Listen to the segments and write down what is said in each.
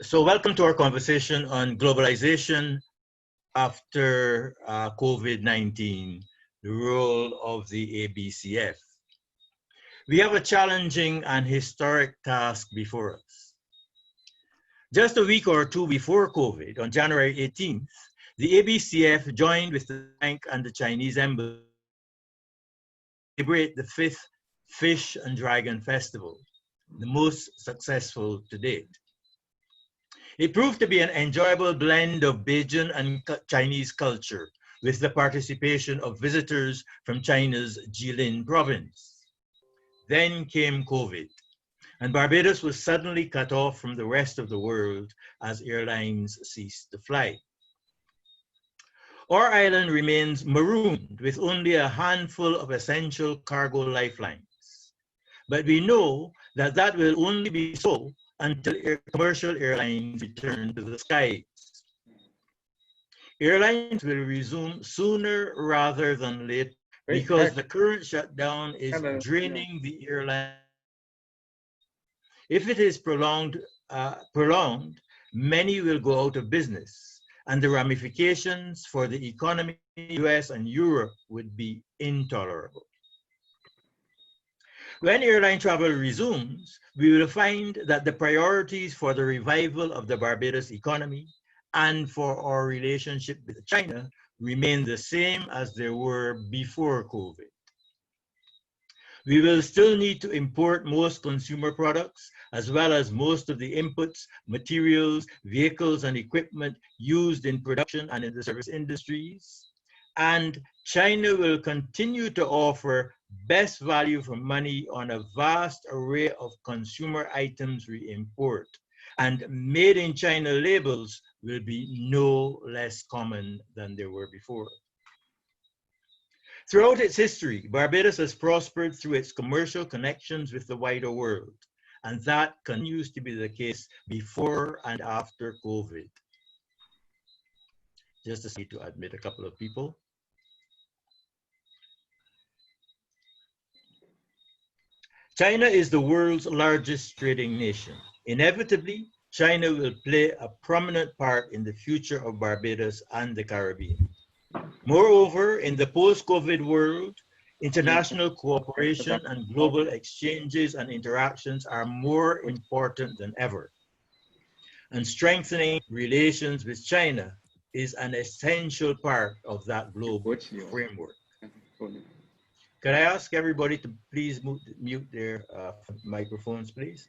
So welcome to our conversation on globalization after COVID-19, the role of the ABCF. We have a challenging and historic task before us. Just a week or two before COVID, on January 18th, the ABCF joined with the bank and the Chinese embassy to celebrate the 5th Fish and Dragon Festival, the most successful to date. It proved to be an enjoyable blend of Bajan and Chinese culture, with the participation of visitors from China's Jilin province. Then came COVID, and Barbados was suddenly cut off from the rest of the world as airlines ceased to fly. Our island remains marooned with only a handful of essential cargo lifelines. But we know that that will only be so until commercial airlines return to the skies. Airlines will resume sooner rather than later because the current shutdown is draining the airline. If it is prolonged, many will go out of business, and the ramifications for the economy in the US and Europe would be intolerable. When airline travel resumes, we will find that the priorities for the revival of the Barbados economy and for our relationship with China remain the same as they were before COVID. We will still need to import most consumer products, as well as most of the inputs, materials, vehicles, and equipment used in production and in the service industries. And China will continue to offer best value for money on a vast array of consumer items we import. And made in China labels will be no less common than they were before. Throughout its history, Barbados has prospered through its commercial connections with the wider world. And that continues to be the case before and after COVID. Just to admit a couple of people. China is the world's largest trading nation. Inevitably, China will play a prominent part in the future of Barbados and the Caribbean. Moreover, in the post-COVID world, international cooperation and global exchanges and interactions are more important than ever. And strengthening relations with China is an essential part of that global framework. Could I ask everybody to please mute their microphones, please?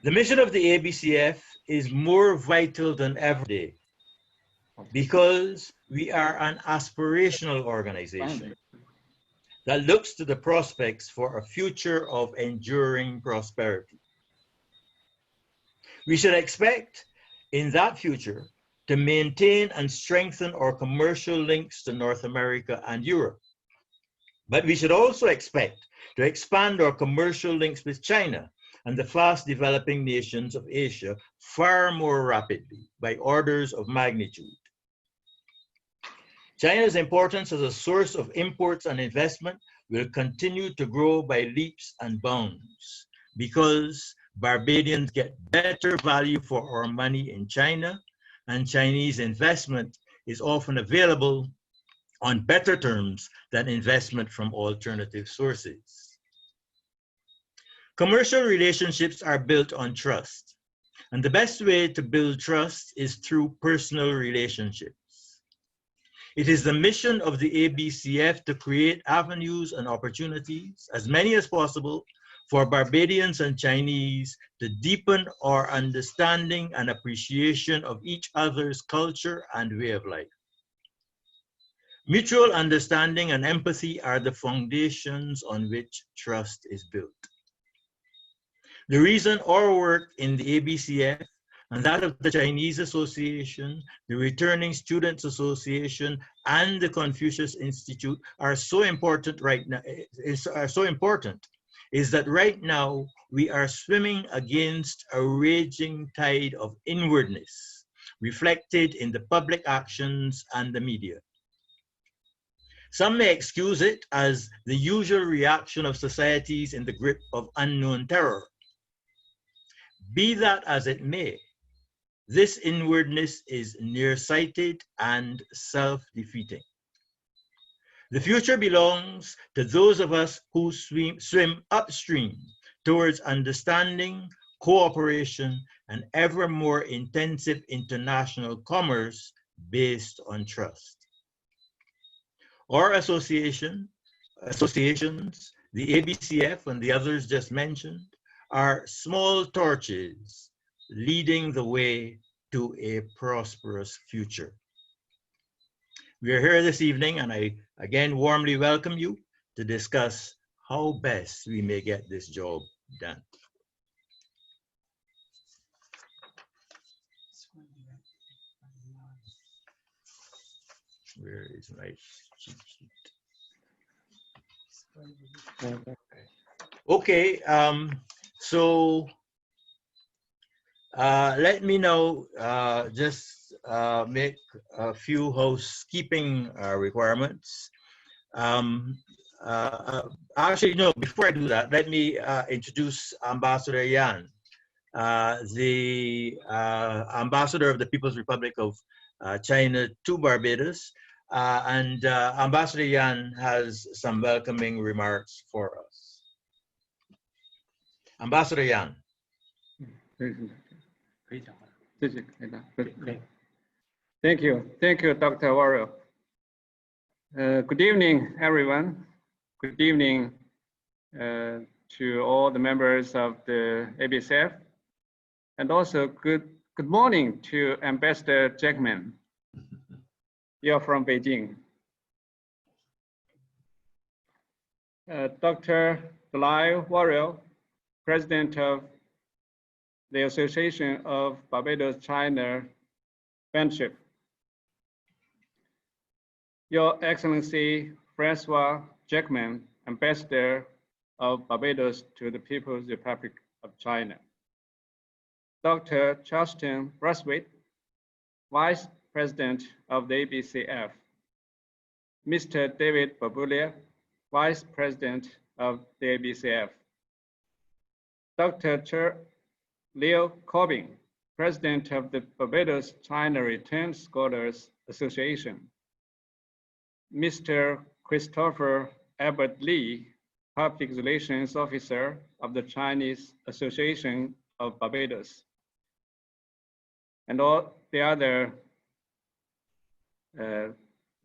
The mission of the ABCF is more vital than ever today because we are an aspirational organization that looks to the prospects for a future of enduring prosperity. We should expect in that future to maintain and strengthen our commercial links to North America and Europe. But we should also expect to expand our commercial links with China and the fast developing nations of Asia far more rapidly by orders of magnitude. China's importance as a source of imports and investment will continue to grow by leaps and bounds because Barbadians get better value for our money in China, and Chinese investment is often available on better terms than investment from alternative sources. Commercial relationships are built on trust, and the best way to build trust is through personal relationships. It is the mission of the ABCF to create avenues and opportunities, as many as possible, for Barbadians and Chinese to deepen our understanding and appreciation of each other's culture and way of life. Mutual understanding and empathy are the foundations on which trust is built. The reason our work in the ABCF and that of the Chinese Association, the Returning Students Association, and the Confucius Institute are so important right now, is that right now we are swimming against a raging tide of inwardness, reflected in the public actions and the media. Some may excuse it as the usual reaction of societies in the grip of unknown terror. Be that as it may, This inwardness is nearsighted and self-defeating. The future belongs to those of us who swim upstream towards understanding, cooperation, and ever more intensive international commerce based on trust. Our associations, the ABCF and the others just mentioned, are small torches leading the way to a prosperous future. We are here this evening, and I again warmly welcome you to discuss how best we may get this job done. Where is my cheat sheet? Okay, so let me now just make a few housekeeping requirements. Actually, no, before I do that, let me introduce Ambassador Yan, the Ambassador of the People's Republic of China to Barbados. And Ambassador Yan has some welcoming remarks for us. Ambassador Yan. Thank you, Dr. Worrell. Good evening, everyone. Good evening to all the members of the ABCF, and also good morning to Ambassador Jackman. You're from Beijing. Dr. DeLisle Worrell, President of the Association of Barbados-China Friendship. Your Excellency François Jackman, Ambassador of Barbados to the People's Republic of China. Dr. Chelston Brathwaite, Vice President of the ABCF. Mr. David Barbados, Vice President of the ABCF. Dr. Che Leon Corbin, President of the Barbados-China Returned Scholars Association. Mr. Christopher Albert Lee, Public Relations Officer of the Chinese Association of Barbados, and all the other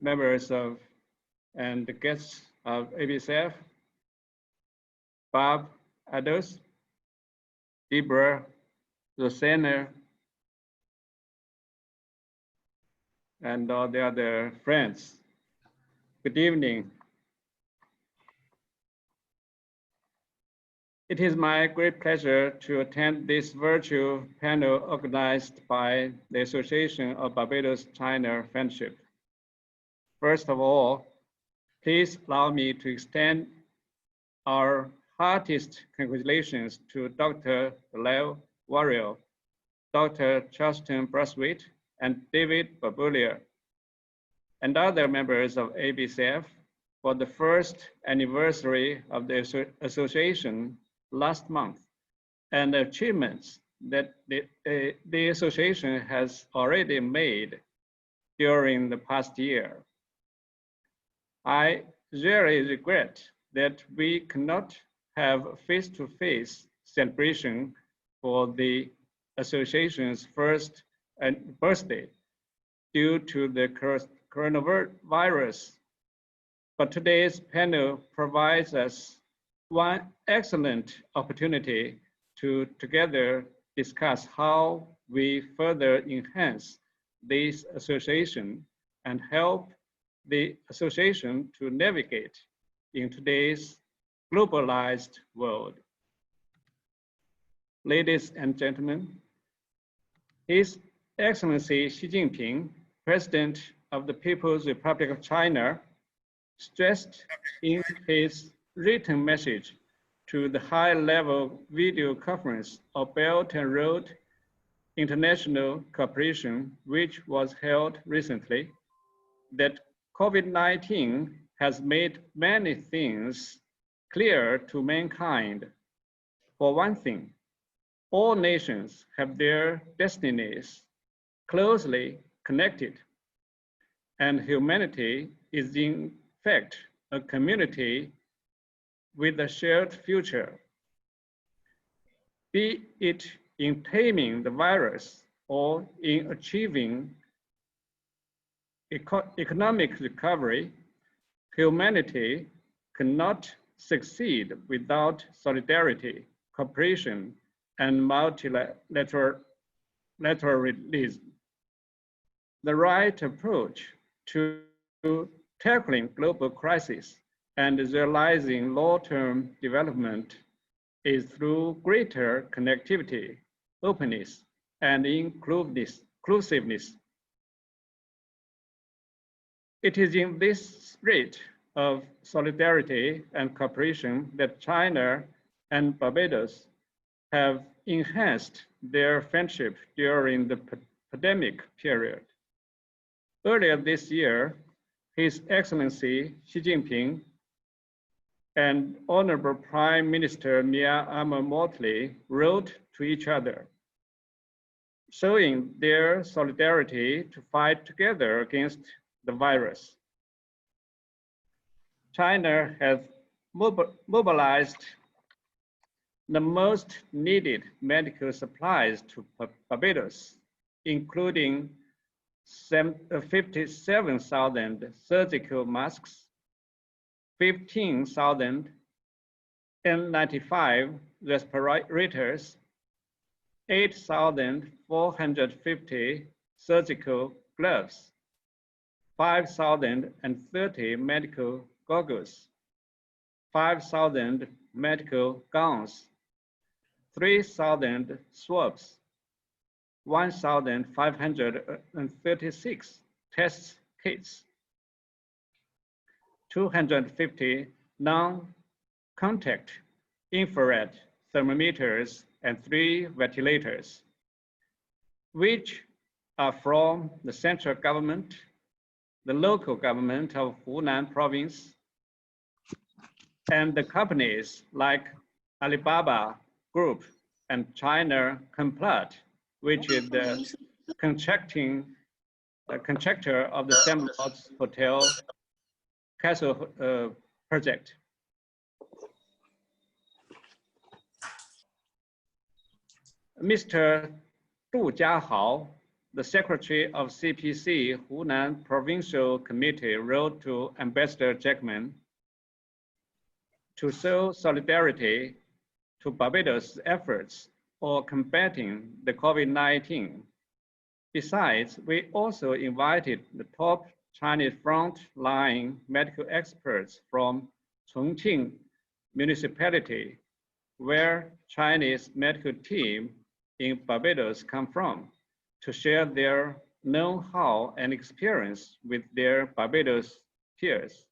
members of and the guests of ABCF, Bob Ados, Deborah, Rosanna, and all the other friends. Good evening. It is my great pleasure to attend this virtual panel organized by the Association of Barbados-China Friendship. First of all, please allow me to extend our heartiest congratulations to Dr. DeLisle Worrell, Dr. Chelston Brathwaite, and David Barbados, and other members of ABCF for the first anniversary of the association last month, and the achievements that the association has already made during the past year. I really regret that we cannot have face-to-face celebration for the association's first birthday due to the coronavirus. But today's panel provides us one excellent opportunity to together discuss how we further enhance this association and help the association to navigate in today's globalized world. Ladies and gentlemen, His Excellency Xi Jinping, President of the People's Republic of China, stressed in his written message to the high-level video conference of Belt and Road International Cooperation, which was held recently, that COVID-19 has made many things clear to mankind. For one thing, all nations have their destinies closely connected, and humanity is in fact a community with a shared future, be it in taming the virus or in achieving economic recovery. Humanity cannot succeed without solidarity, cooperation, and multilateralism. The right approach to tackling global crises and realizing long-term development is through greater connectivity, openness, and inclusiveness. It is in this spirit of solidarity and cooperation that China and Barbados have enhanced their friendship during the pandemic period. Earlier this year, His Excellency Xi Jinping and Honorable Prime Minister Myanmar Motley wrote to each other, showing their solidarity to fight together against the virus. China has mobilized the most needed medical supplies to Barbados, including 57,000 surgical masks, 15,000 N95 respirators, 8,450 surgical gloves, 5,030 medical goggles, 5,000 medical gowns, 3,000 swabs, 1,536 test kits, 250 non-contact infrared thermometers, and 3 ventilators, which are from the central government, the local government of Hunan province, and the companies like Alibaba Group and China Complot, which is the contractor of the Semlords Hotel Castle project. Mr. Du Jiahao, the secretary of CPC Hunan Provincial Committee, wrote to Ambassador Jackman to show solidarity to Barbados' efforts for combating the COVID-19. Besides, we also invited the top Chinese frontline medical experts from Chongqing municipality, where Chinese medical team in Barbados come from, to share their know-how and experience with their Barbados peers,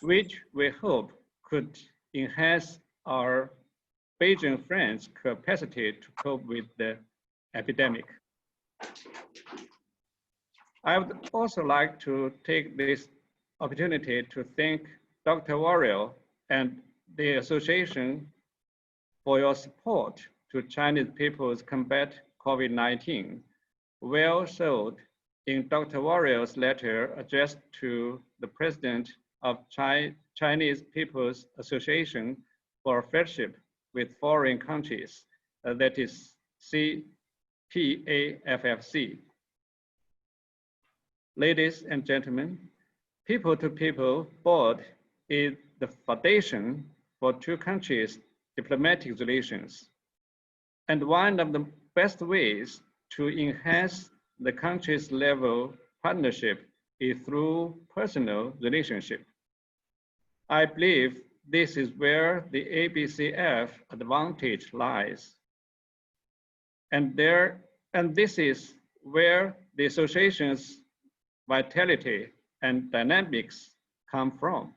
which we hope could enhance our Beijing friends' capacity to cope with the epidemic. I would also like to take this opportunity to thank Dr. Worrell and the association for your support to Chinese people's combat COVID-19, well showed in Dr. Worrell's letter addressed to the President of Chinese People's Association for Friendship with Foreign Countries, that is CPAFFC. Ladies and gentlemen, People-to-People Board is the foundation for two countries' diplomatic relations. And one of the best ways to enhance the country's level partnership is through personal relationship. I believe this is where the ABCF advantage lies. And this is where the association's vitality and dynamics come from.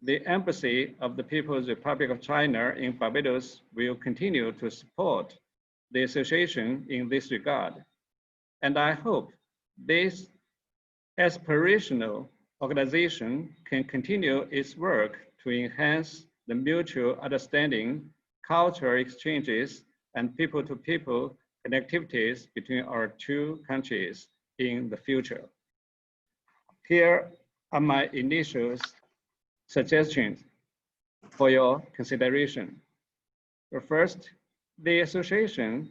The Embassy of the People's Republic of China in Barbados will continue to support the association in this regard. And I hope this aspirational organization can continue its work to enhance the mutual understanding, cultural exchanges, and people-to-people connectivities between our two countries in the future. Here are my initial suggestions for your consideration. First, the association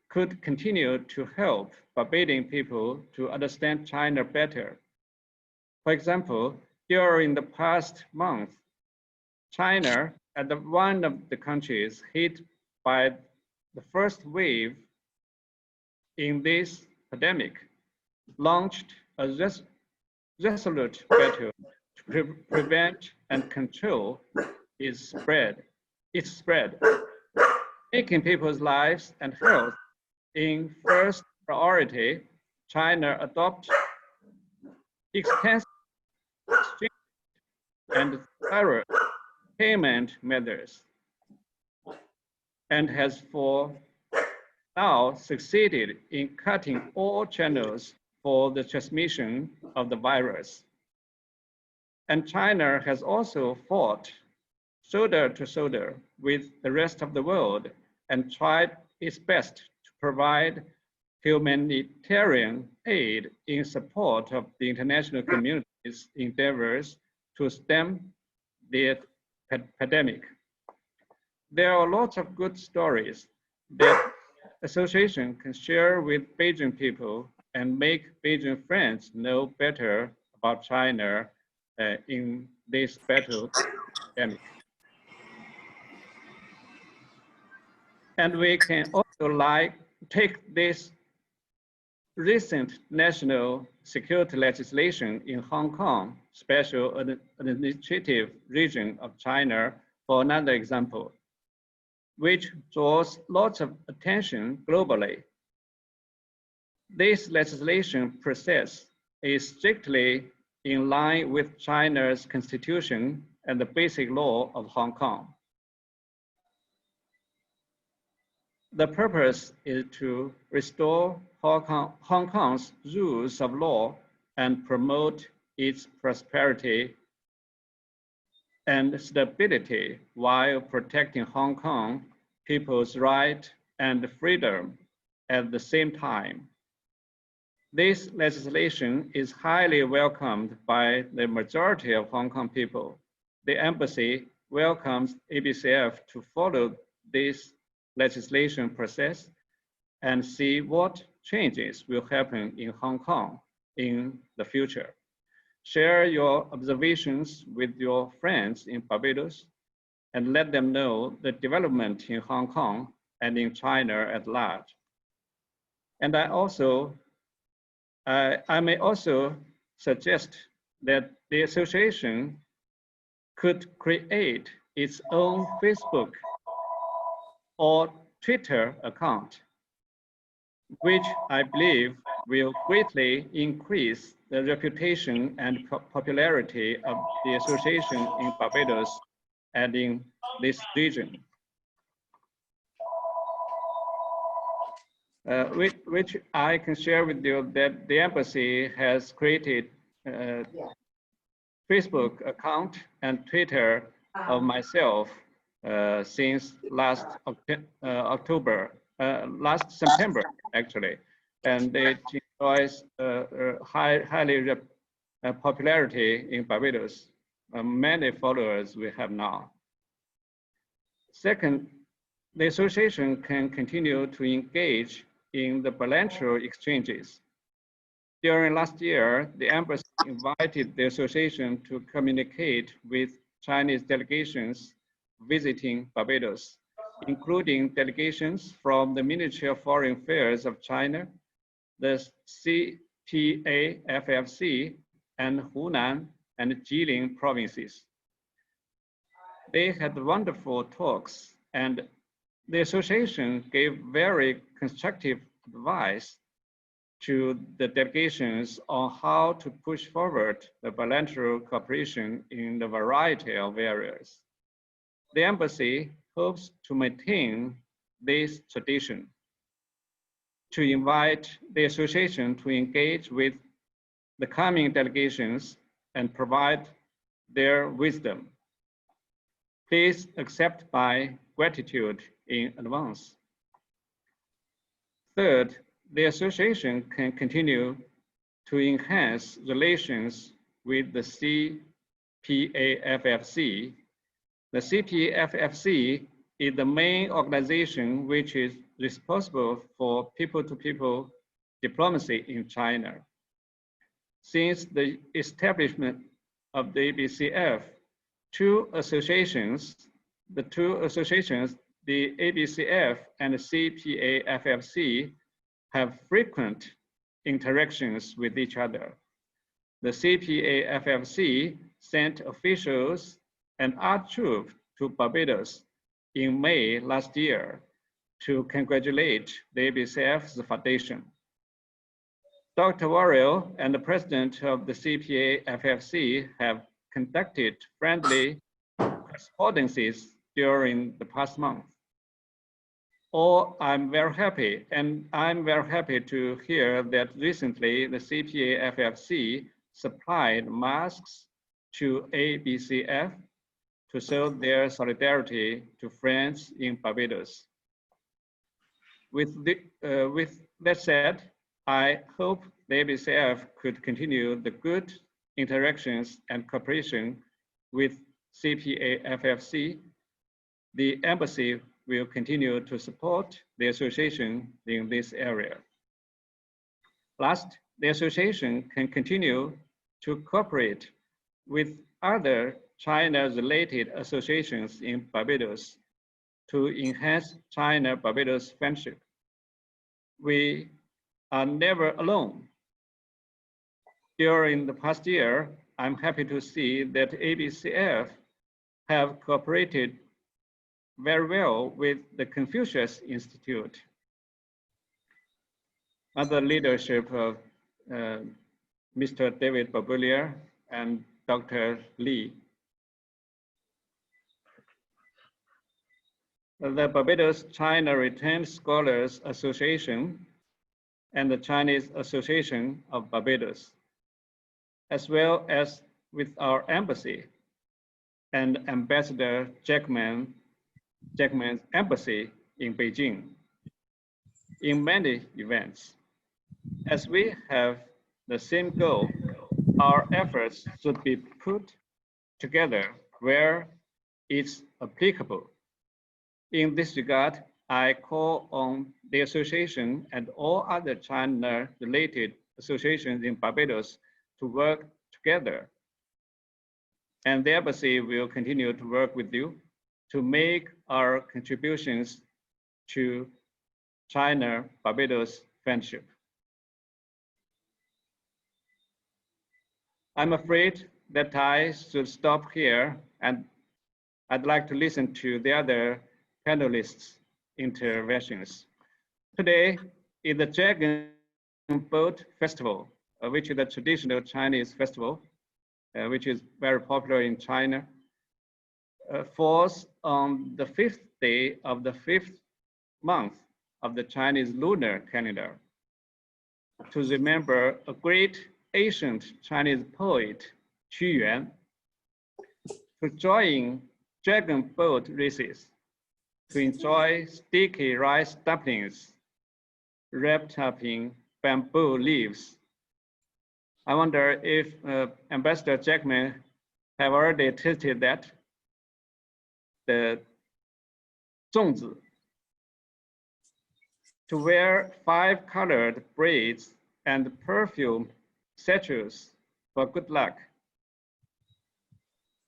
could continue to help Barbadian people to understand China better. For example, during the past month, China, as one of the countries hit by the first wave in this pandemic, launched a resolute battle to prevent and control its spread, making people's lives and health in first priority. China adopted extensive and thorough payment methods and has for now succeeded in cutting all channels for the transmission of the virus. And China has also fought shoulder to shoulder with the rest of the world and tried its best to provide humanitarian aid in support of the international community's endeavors to stem the pandemic. There are lots of good stories that association can share with Beijing people and make Beijing friends know better about China in this battle pandemic. And we can also take this recent national security legislation in Hong Kong, special administrative region of China, for another example, which draws lots of attention globally. This legislation process is strictly in line with China's constitution and the basic law of Hong Kong. The purpose is to restore Hong Kong's rules of law and promote its prosperity and stability while protecting Hong Kong people's right and freedom at the same time. This legislation is highly welcomed by the majority of Hong Kong people. The embassy welcomes ABCF to follow this legislation process and see what changes will happen in Hong Kong in the future. Share your observations with your friends in Barbados and let them know the development in Hong Kong and in China at large. And I may also suggest that the association could create its own Facebook or Twitter account, which I believe will greatly increase the reputation and popularity of the association in Barbados and in this region. Which I can share with you that the embassy has created a Facebook account and Twitter of myself since last September, actually. And it enjoys highly popularity in Barbados. Many followers we have now. Second, the association can continue to engage in the bilateral exchanges. During last year, the embassy invited the association to communicate with Chinese delegations visiting Barbados, including delegations from the Ministry of Foreign Affairs of China, the CPAFFC, and Hunan and Jilin provinces. They had wonderful talks, and the association gave very constructive advice to the delegations on how to push forward the bilateral cooperation in the variety of areas. The embassy hopes to maintain this tradition, to invite the association to engage with the coming delegations and provide their wisdom. Please accept my gratitude in advance. Third, the association can continue to enhance relations with the CPAFFC. The CPAFFC is the main organization which is responsible for people-to-people diplomacy in China. Since the establishment of the ABCF, the two associations, the ABCF and the CPAFFC, have frequent interactions with each other. The CPAFFC sent officials and art troops to Barbados in May last year to congratulate the ABCF's foundation. Dr. Worrell and the president of the CPAFFC have conducted friendly correspondences during the past month. I'm very happy to hear that recently the CPAFFC supplied masks to ABCF to show their solidarity to friends in Barbados. With that said, I hope the ABCF could continue the good interactions and cooperation with CPAFFC. The embassy will continue to support the association in this area. Last, the association can continue to cooperate with other China-related associations in Barbados to enhance China-Barbados friendship. We are never alone. During the past year, I'm happy to see that ABCF have cooperated very well with the Confucius Institute under the leadership of Mr. David Babulier and Dr. Li. The Barbados-China Retained Scholars Association and the Chinese Association of Barbados, as well as with our embassy and Ambassador Jackman's embassy in Beijing in many events. As we have the same goal, our efforts should be put together where it's applicable. In this regard, I call on the association and all other China-related associations in Barbados to work together. And the embassy will continue to work with you to make our contributions to China-Barbados friendship. I'm afraid that I should stop here, and I'd like to listen to the other panelists' interventions. Today is the Dragon Boat Festival, which is a traditional Chinese festival, which is very popular in China. Falls on the 5th day of the 5th month of the Chinese lunar calendar to remember a great ancient Chinese poet, Qu Yuan, to join dragon boat races, to enjoy sticky rice dumplings wrapped up in bamboo leaves. I wonder if Ambassador Jackman have already tasted that. The 粽子, to wear 5-colored braids and perfume sachets for good luck.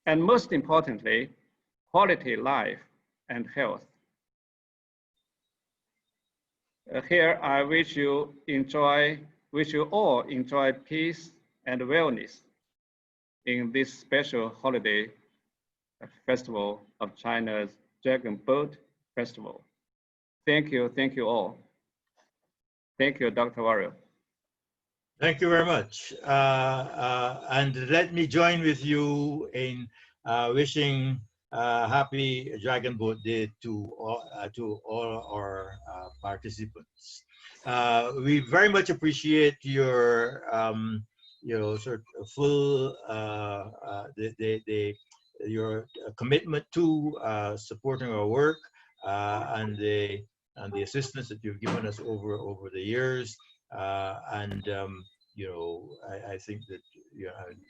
And most importantly, quality life and health. Here I wish you all enjoy peace and wellness in this special holiday festival of China's Dragon Boat Festival. Thank you all. Thank you, Dr. Worrell. Thank you very much. And let me join with you in wishing happy Dragon Boat Day to all our participants. We very much appreciate your sort of full your commitment to supporting our work and the and the assistance that you've given us over the years. You know, I think that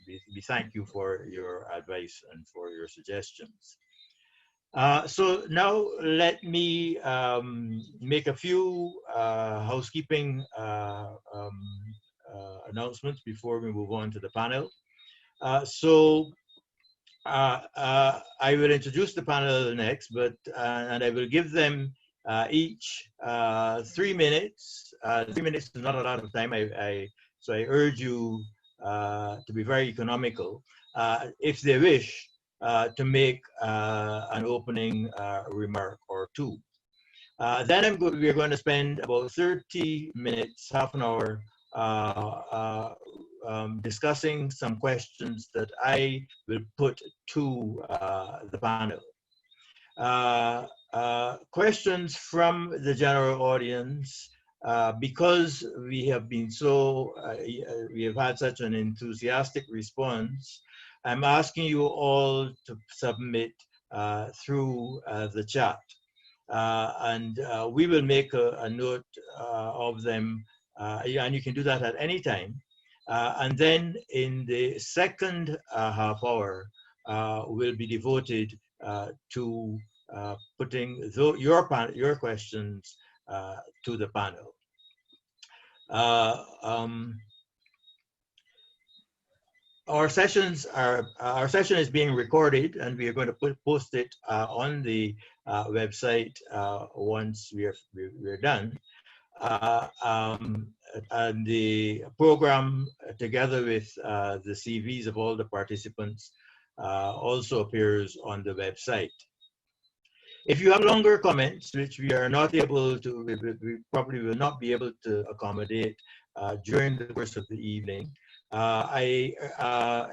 we thank you for your advice and for your suggestions. So now let me make a few housekeeping announcements before we move on to the panel. I will introduce the panel next, but and I will give them each 3 minutes. 3 minutes is not a lot of time. So I urge you to be very economical. If they wish to make an opening remark or two. Then we're going to spend about 30 minutes, half an hour, discussing some questions that I will put to the panel. Questions from the general audience, because we have been so, we have had such an enthusiastic response. I'm asking you all to submit through the chat. We will make a note of them, and you can do that at any time. And then in the second half hour will be devoted to putting your questions to the panel. Our session is being recorded, and we are going to post it on the website once we're done. And the program, together with the CVs of all the participants, also appears on the website. If you have longer comments, which we are not able to, we probably will not be able to accommodate during the course of the evening, I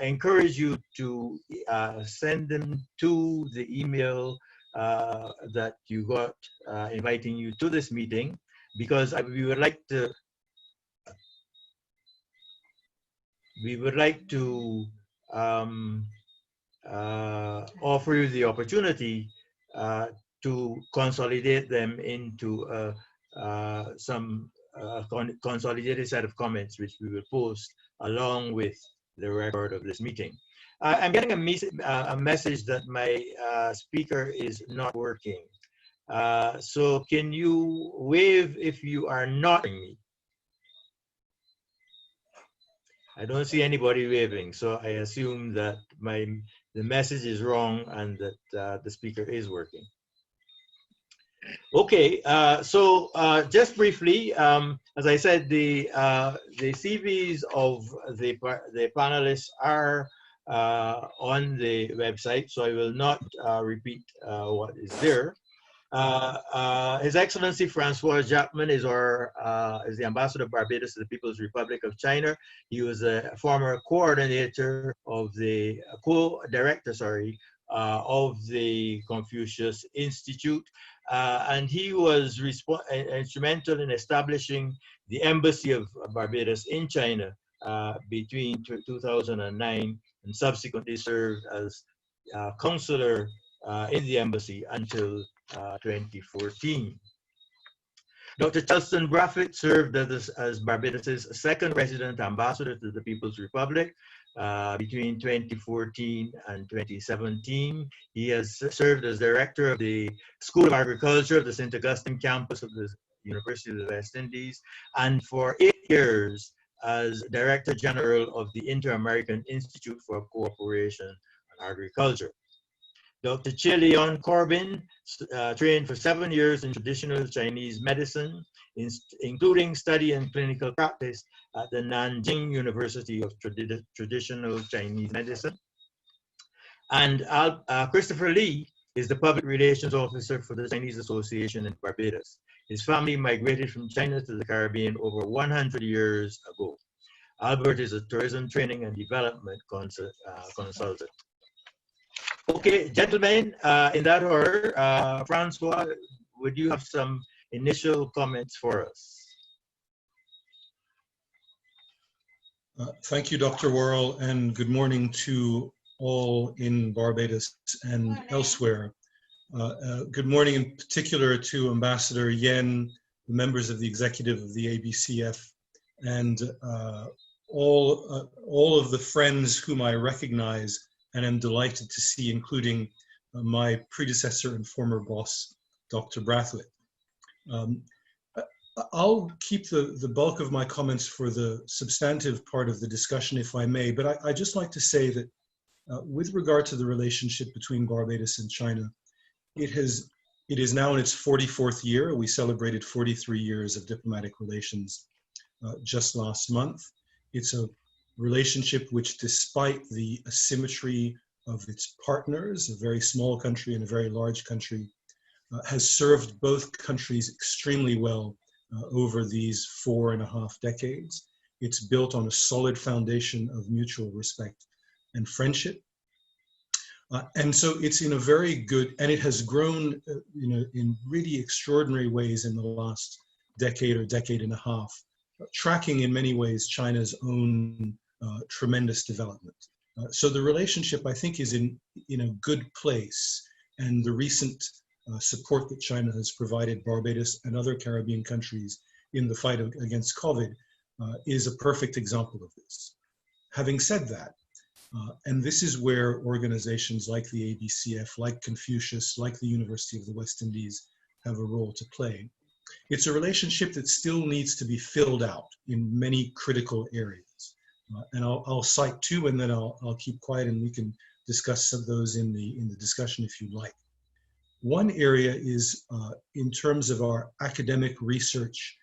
encourage you to send them to the email that you got inviting you to this meeting, because we would like to offer you the opportunity to consolidate them into some consolidated set of comments, which we will post along with the record of this meeting. I'm getting a message that my speaker is not working. So can you wave if you are not hearing me? I don't see anybody waving, so I assume that the message is wrong and that the speaker is working. Okay, so just briefly, as I said, the CVs of the panelists are on the website, so I will not repeat what is there. His Excellency François Jackman is the Ambassador of Barbados to the People's Republic of China. He was a former coordinator of the co-director, sorry, of the Confucius Institute, and he was instrumental in establishing the Embassy of Barbados in China between 2009 and subsequently served as consular in the embassy until 2014. Dr. Chelston Brathwaite served as Barbados' second resident ambassador to the People's Republic between 2014 and 2017. He has served as director of the School of Agriculture of the St. Augustine campus of the University of the West Indies, and for 8 years as Director General of the Inter-American Institute for Cooperation and Agriculture. Dr. Che Leon Corbin trained for 7 years in traditional Chinese medicine, including study and clinical practice at the Nanjing University of Traditional Chinese Medicine. And Christopher Lee is the Public Relations Officer for the Chinese Association in Barbados. His family migrated from China to the Caribbean over 100 years ago. Albert is a tourism training and development consultant. Okay, gentlemen, in that order, Francois, would you have some initial comments for us? Thank you, Dr. Worrell, and good morning to all in Barbados and elsewhere. Good morning in particular to Ambassador Yan, the members of the executive of the ABCF, and all of the friends whom I recognize and am delighted to see, including my predecessor and former boss, Dr. Brathwaite. I'll keep the bulk of my comments for the substantive part of the discussion, if I may, but I'd just like to say that with regard to the relationship between Barbados and China, it is now in its 44th year. We celebrated 43 years of diplomatic relations just last month. It's a relationship which, despite the asymmetry of its partners, a very small country and a very large country, has served both countries extremely well over these 4.5 decades. It's built on a solid foundation of mutual respect and friendship. And so it's in a very good, and it has grown in really extraordinary ways in the last decade or decade and a half, tracking in many ways China's own tremendous development. So the relationship, I think, is in a good place, and the recent support that China has provided Barbados and other Caribbean countries in the fight against COVID is a perfect example of this. Having said that, and this is where organizations like the ABCF, like Confucius, like the University of the West Indies have a role to play. It's a relationship that still needs to be filled out in many critical areas. And I'll cite two, and then I'll keep quiet, and we can discuss some of those in the discussion if you like. One area is in terms of our academic research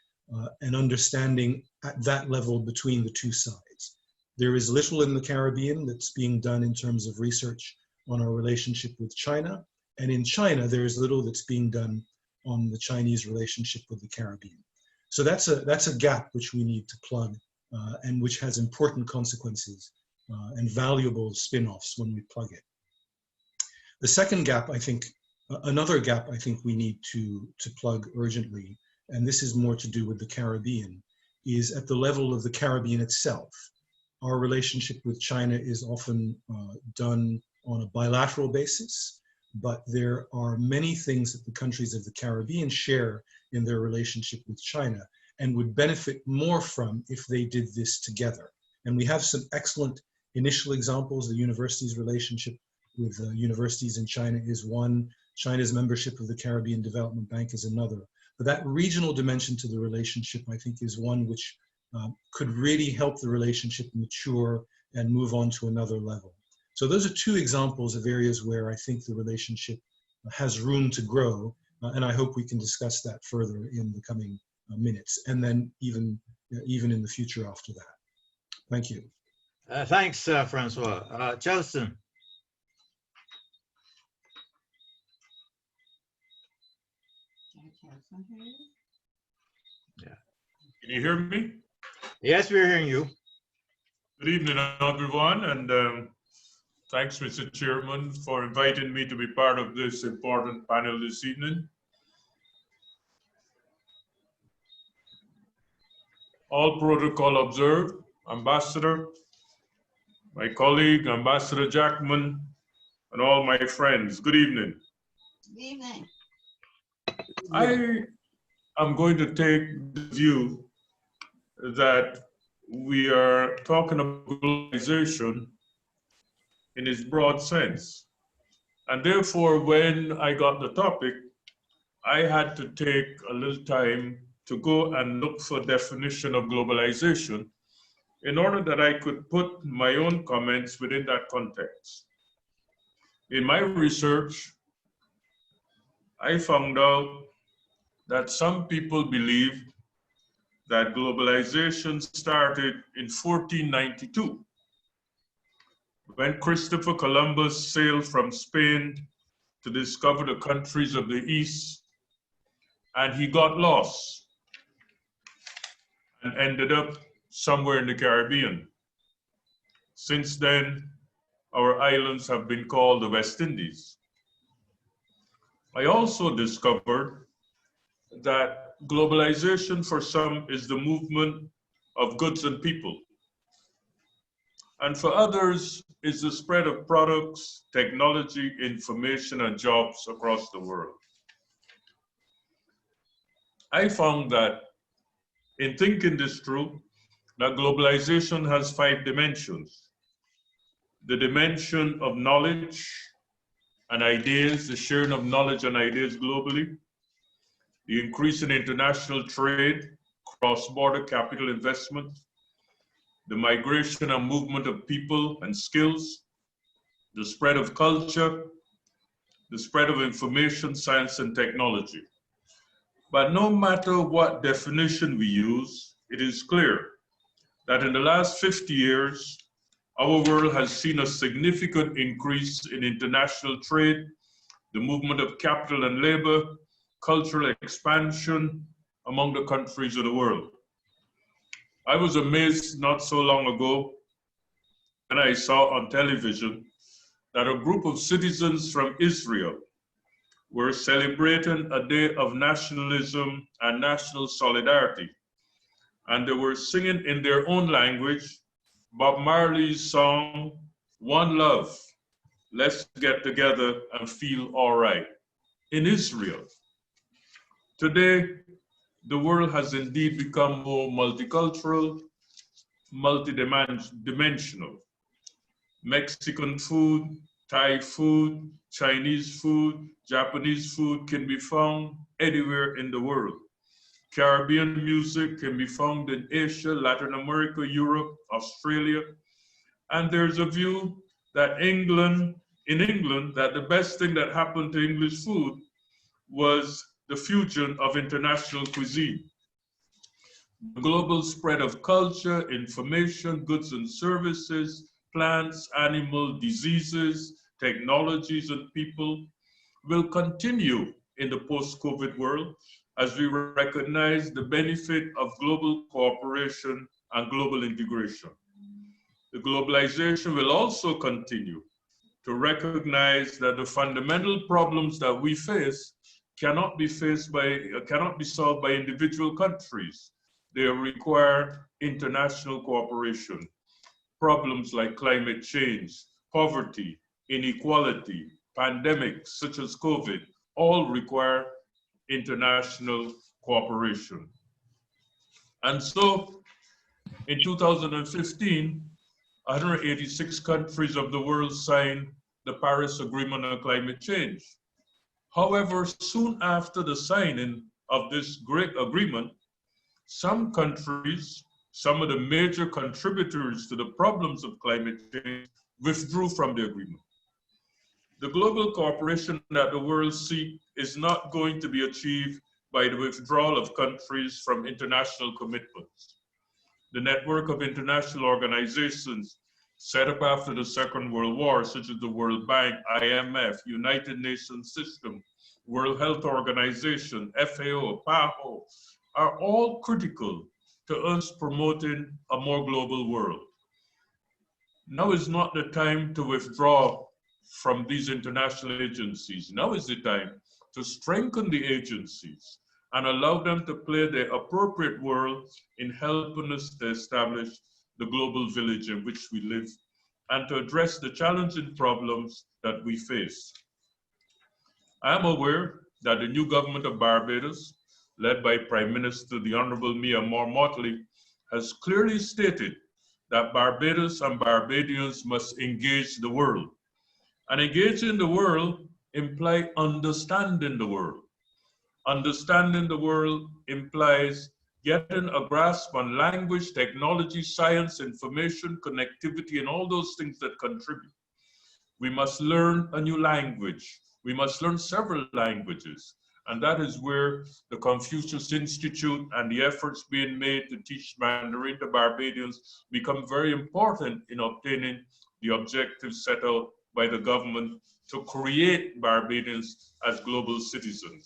and understanding at that level between the two sides. There is little in the Caribbean that's being done in terms of research on our relationship with China. And in China, there is little that's being done on the Chinese relationship with the Caribbean. So that's a gap which we need to plug and which has important consequences and valuable spin-offs when we plug it. The second gap, I think, another gap I think we need to plug urgently, and this is more to do with the Caribbean, is at the level of the Caribbean itself. Our relationship with China is often done on a bilateral basis, but there are many things that the countries of the Caribbean share in their relationship with China and would benefit more from if they did this together. And we have some excellent initial examples. The university's relationship with universities in China is one. China's membership of the Caribbean Development Bank is another. But that regional dimension to the relationship, I think, is one which could really help the relationship mature and move on to another level. So those are two examples of areas where I think the relationship has room to grow, and I hope we can discuss that further in the coming minutes, and then even in the future after that. Thank you. Thanks, François. Chelston. Yeah. Can you hear me? Yes, we're hearing you. Good evening, everyone, and thanks, Mr. Chairman, for inviting me to be part of this important panel this evening. All protocol observed. Ambassador, my colleague, Ambassador Jackman, and all my friends, good evening. Good evening. I am going to take the view that we are talking about globalization in its broad sense. And therefore, when I got the topic, I had to take a little time to go and look for definition of globalization in order that I could put my own comments within that context. In my research, I found out that some people believe that globalization started in 1492, when Christopher Columbus sailed from Spain to discover the countries of the East, and he got lost and ended up somewhere in the Caribbean. Since then, our islands have been called the West Indies. I also discovered that globalization for some is the movement of goods and people. and for others, it's the spread of products, technology, information, and jobs across the world. I found that in thinking this through, that globalization has 5 dimensions. The dimension of knowledge and ideas, the sharing of knowledge and ideas globally, the increase in international trade, cross-border capital investment, the migration and movement of people and skills, the spread of culture, the spread of information, science, and technology. But no matter what definition we use, it is clear that in the last 50 years, our world has seen a significant increase in international trade, the movement of capital and labor, cultural expansion among the countries of the world. I was amazed not so long ago when I saw on television that a group of citizens from Israel were celebrating a day of nationalism and national solidarity. And they were singing in their own language Bob Marley's song, One Love, Let's Get Together and Feel All Right, in Israel. Today, the world has indeed become more multicultural, multidimensional. Mexican food, Thai food, Chinese food, Japanese food can be found anywhere in the world. Caribbean music can be found in Asia, Latin America, Europe, Australia. And there's a view that in England, that the best thing that happened to English food was the fusion of international cuisine. The global spread of culture, information, goods and services, plants, animal diseases, technologies, and people will continue in the post-COVID world as we recognize the benefit of global cooperation and global integration. The globalization will also continue to recognize that the fundamental problems that we face cannot be solved by individual countries. They require international cooperation. Problems like climate change, poverty, inequality, pandemics such as COVID, all require international cooperation. And so in 2015, 186 countries of the world signed the Paris Agreement on Climate Change. However, soon after the signing of this great agreement, some countries, some of the major contributors to the problems of climate change, withdrew from the agreement. The global cooperation that the world seeks is not going to be achieved by the withdrawal of countries from international commitments. The network of international organizations set up after the Second World War, such as the World Bank, IMF, United Nations System, World Health Organization, FAO, PAHO, are all critical to us promoting a more global world. Now is not the time to withdraw from these international agencies. Now is the time to strengthen the agencies and allow them to play their appropriate role in helping us to establish the global village in which we live and to address the challenging problems that we face. I am aware that the new government of Barbados, led by Prime Minister the Honorable Mia Motley, has clearly stated that Barbados and Barbadians must engage the world. And engaging the world implies understanding the world. Understanding the world implies getting a grasp on language, technology, science, information, connectivity, and all those things that contribute. We must learn a new language. We must learn several languages. And that is where the Confucius Institute and the efforts being made to teach Mandarin to Barbadians become very important in obtaining the objectives set out by the government to create Barbadians as global citizens.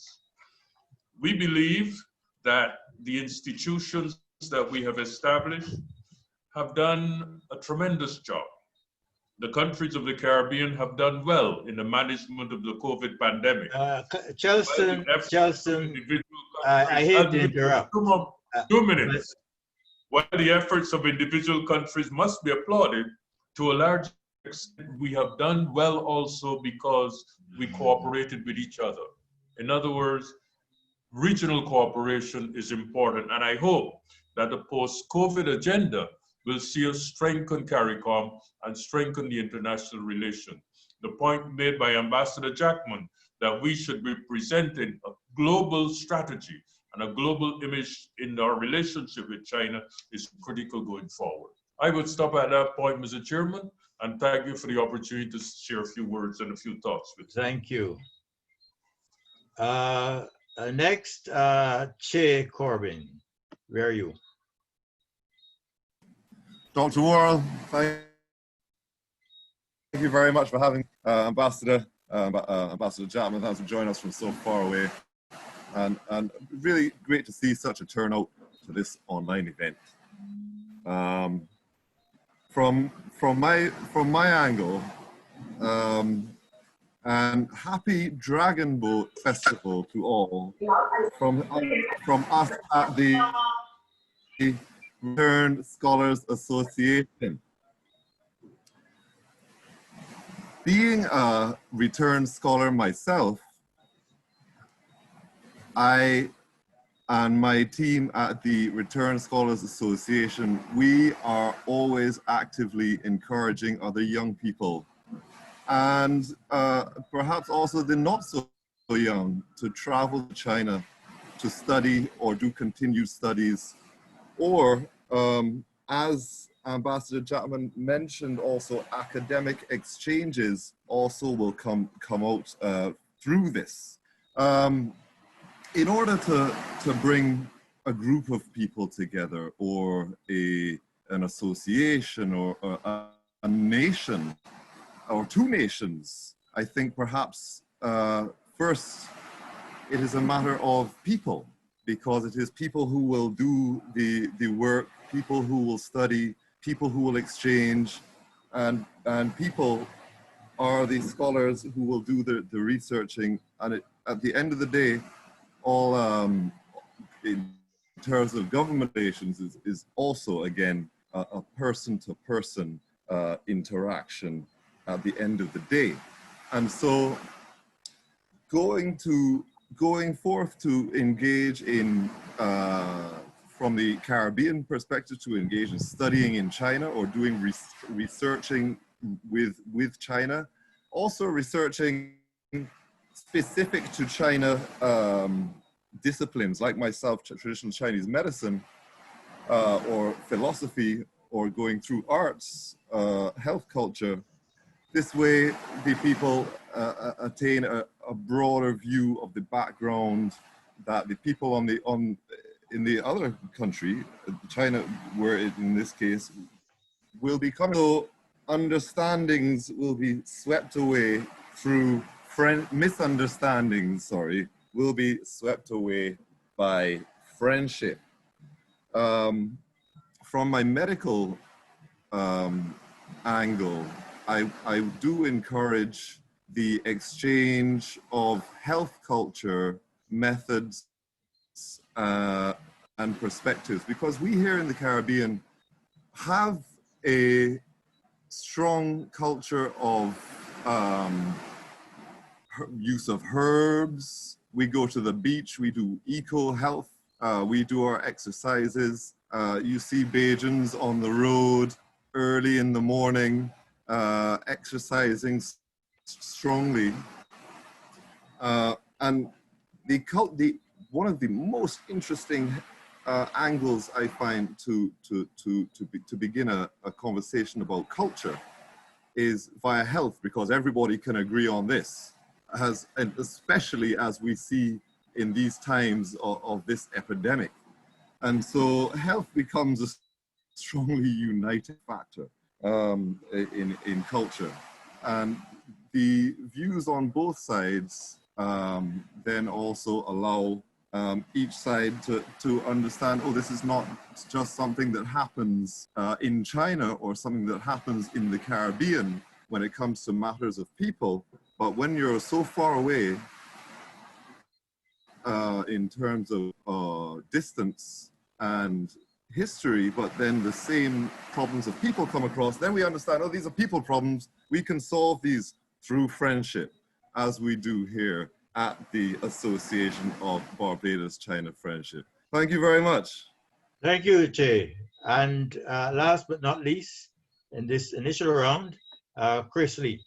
We believe that the institutions that we have established have done a tremendous job. The countries of the Caribbean have done well in the management of the COVID pandemic. Chelston, I hate to interrupt. 2 minutes. While the efforts of individual countries must be applauded, To a large extent, we have done well also because we cooperated with each other. In other words, regional cooperation is important, and I hope that the post-COVID agenda will see us strengthen CARICOM and strengthen the international relation. The point made by Ambassador Jackman that we should be presenting a global strategy and a global image in our relationship with China is critical going forward. I would stop at that point, Mr. Chairman, and thank you for the opportunity to share a few words and a few thoughts with you. Thank you. Next, Che Corbin, where are you? Dr. Worrell, thank you very much for having Ambassador Jackman. Thanks for joining us from so far away. And really great to see such a turnout to this online event. From my angle, and happy Dragon Boat Festival to all from us at the Returned Scholars Association. Being a returned scholar myself, I and my team at the Returned Scholars Association, we are always actively encouraging other young people and perhaps also the not so young to travel to China to study or do continued studies, or as Ambassador Jackman mentioned, also academic exchanges also will come out through this. In order to bring a group of people together, or an association, or a nation, or two nations, I think perhaps first it is a matter of people, because it is people who will do the work, people who will study, people who will exchange, and people are the scholars who will do the researching. And at the end of the day, all in terms of government relations is also again a person-to-person interaction at the end of the day. And so going forth to engage in from the Caribbean perspective, to engage in studying in China or doing researching with China, also researching specific to China disciplines like myself, traditional Chinese medicine, or philosophy, or going through arts, health culture. This way, the people attain a broader view of the background that the people in the other country, China, where in this case, will be coming. So understandings will be swept away through misunderstandings, sorry, will be swept away by friendship. From my medical angle, I do encourage the exchange of health culture, methods, and perspectives, because we here in the Caribbean have a strong culture of use of herbs. We go to the beach, we do eco-health, we do our exercises. You see Bajans on the road early in the morning, exercising strongly. And one of the most interesting angles I find to begin a conversation about culture is via health, because everybody can agree on this, and especially as we see in these times of this epidemic. And so health becomes a strongly united factor in culture. And the views on both sides then also allow each side to understand, oh, this is not just something that happens in China or something that happens in the Caribbean when it comes to matters of people, but when you're so far away in terms of distance and history, but then the same problems of people come across, then we understand, oh, these are people problems. We can solve these through friendship, as we do here at the Association of Barbados-China Friendship. Thank you very much. Thank you, Che. And last but not least, in this initial round, Chris Lee.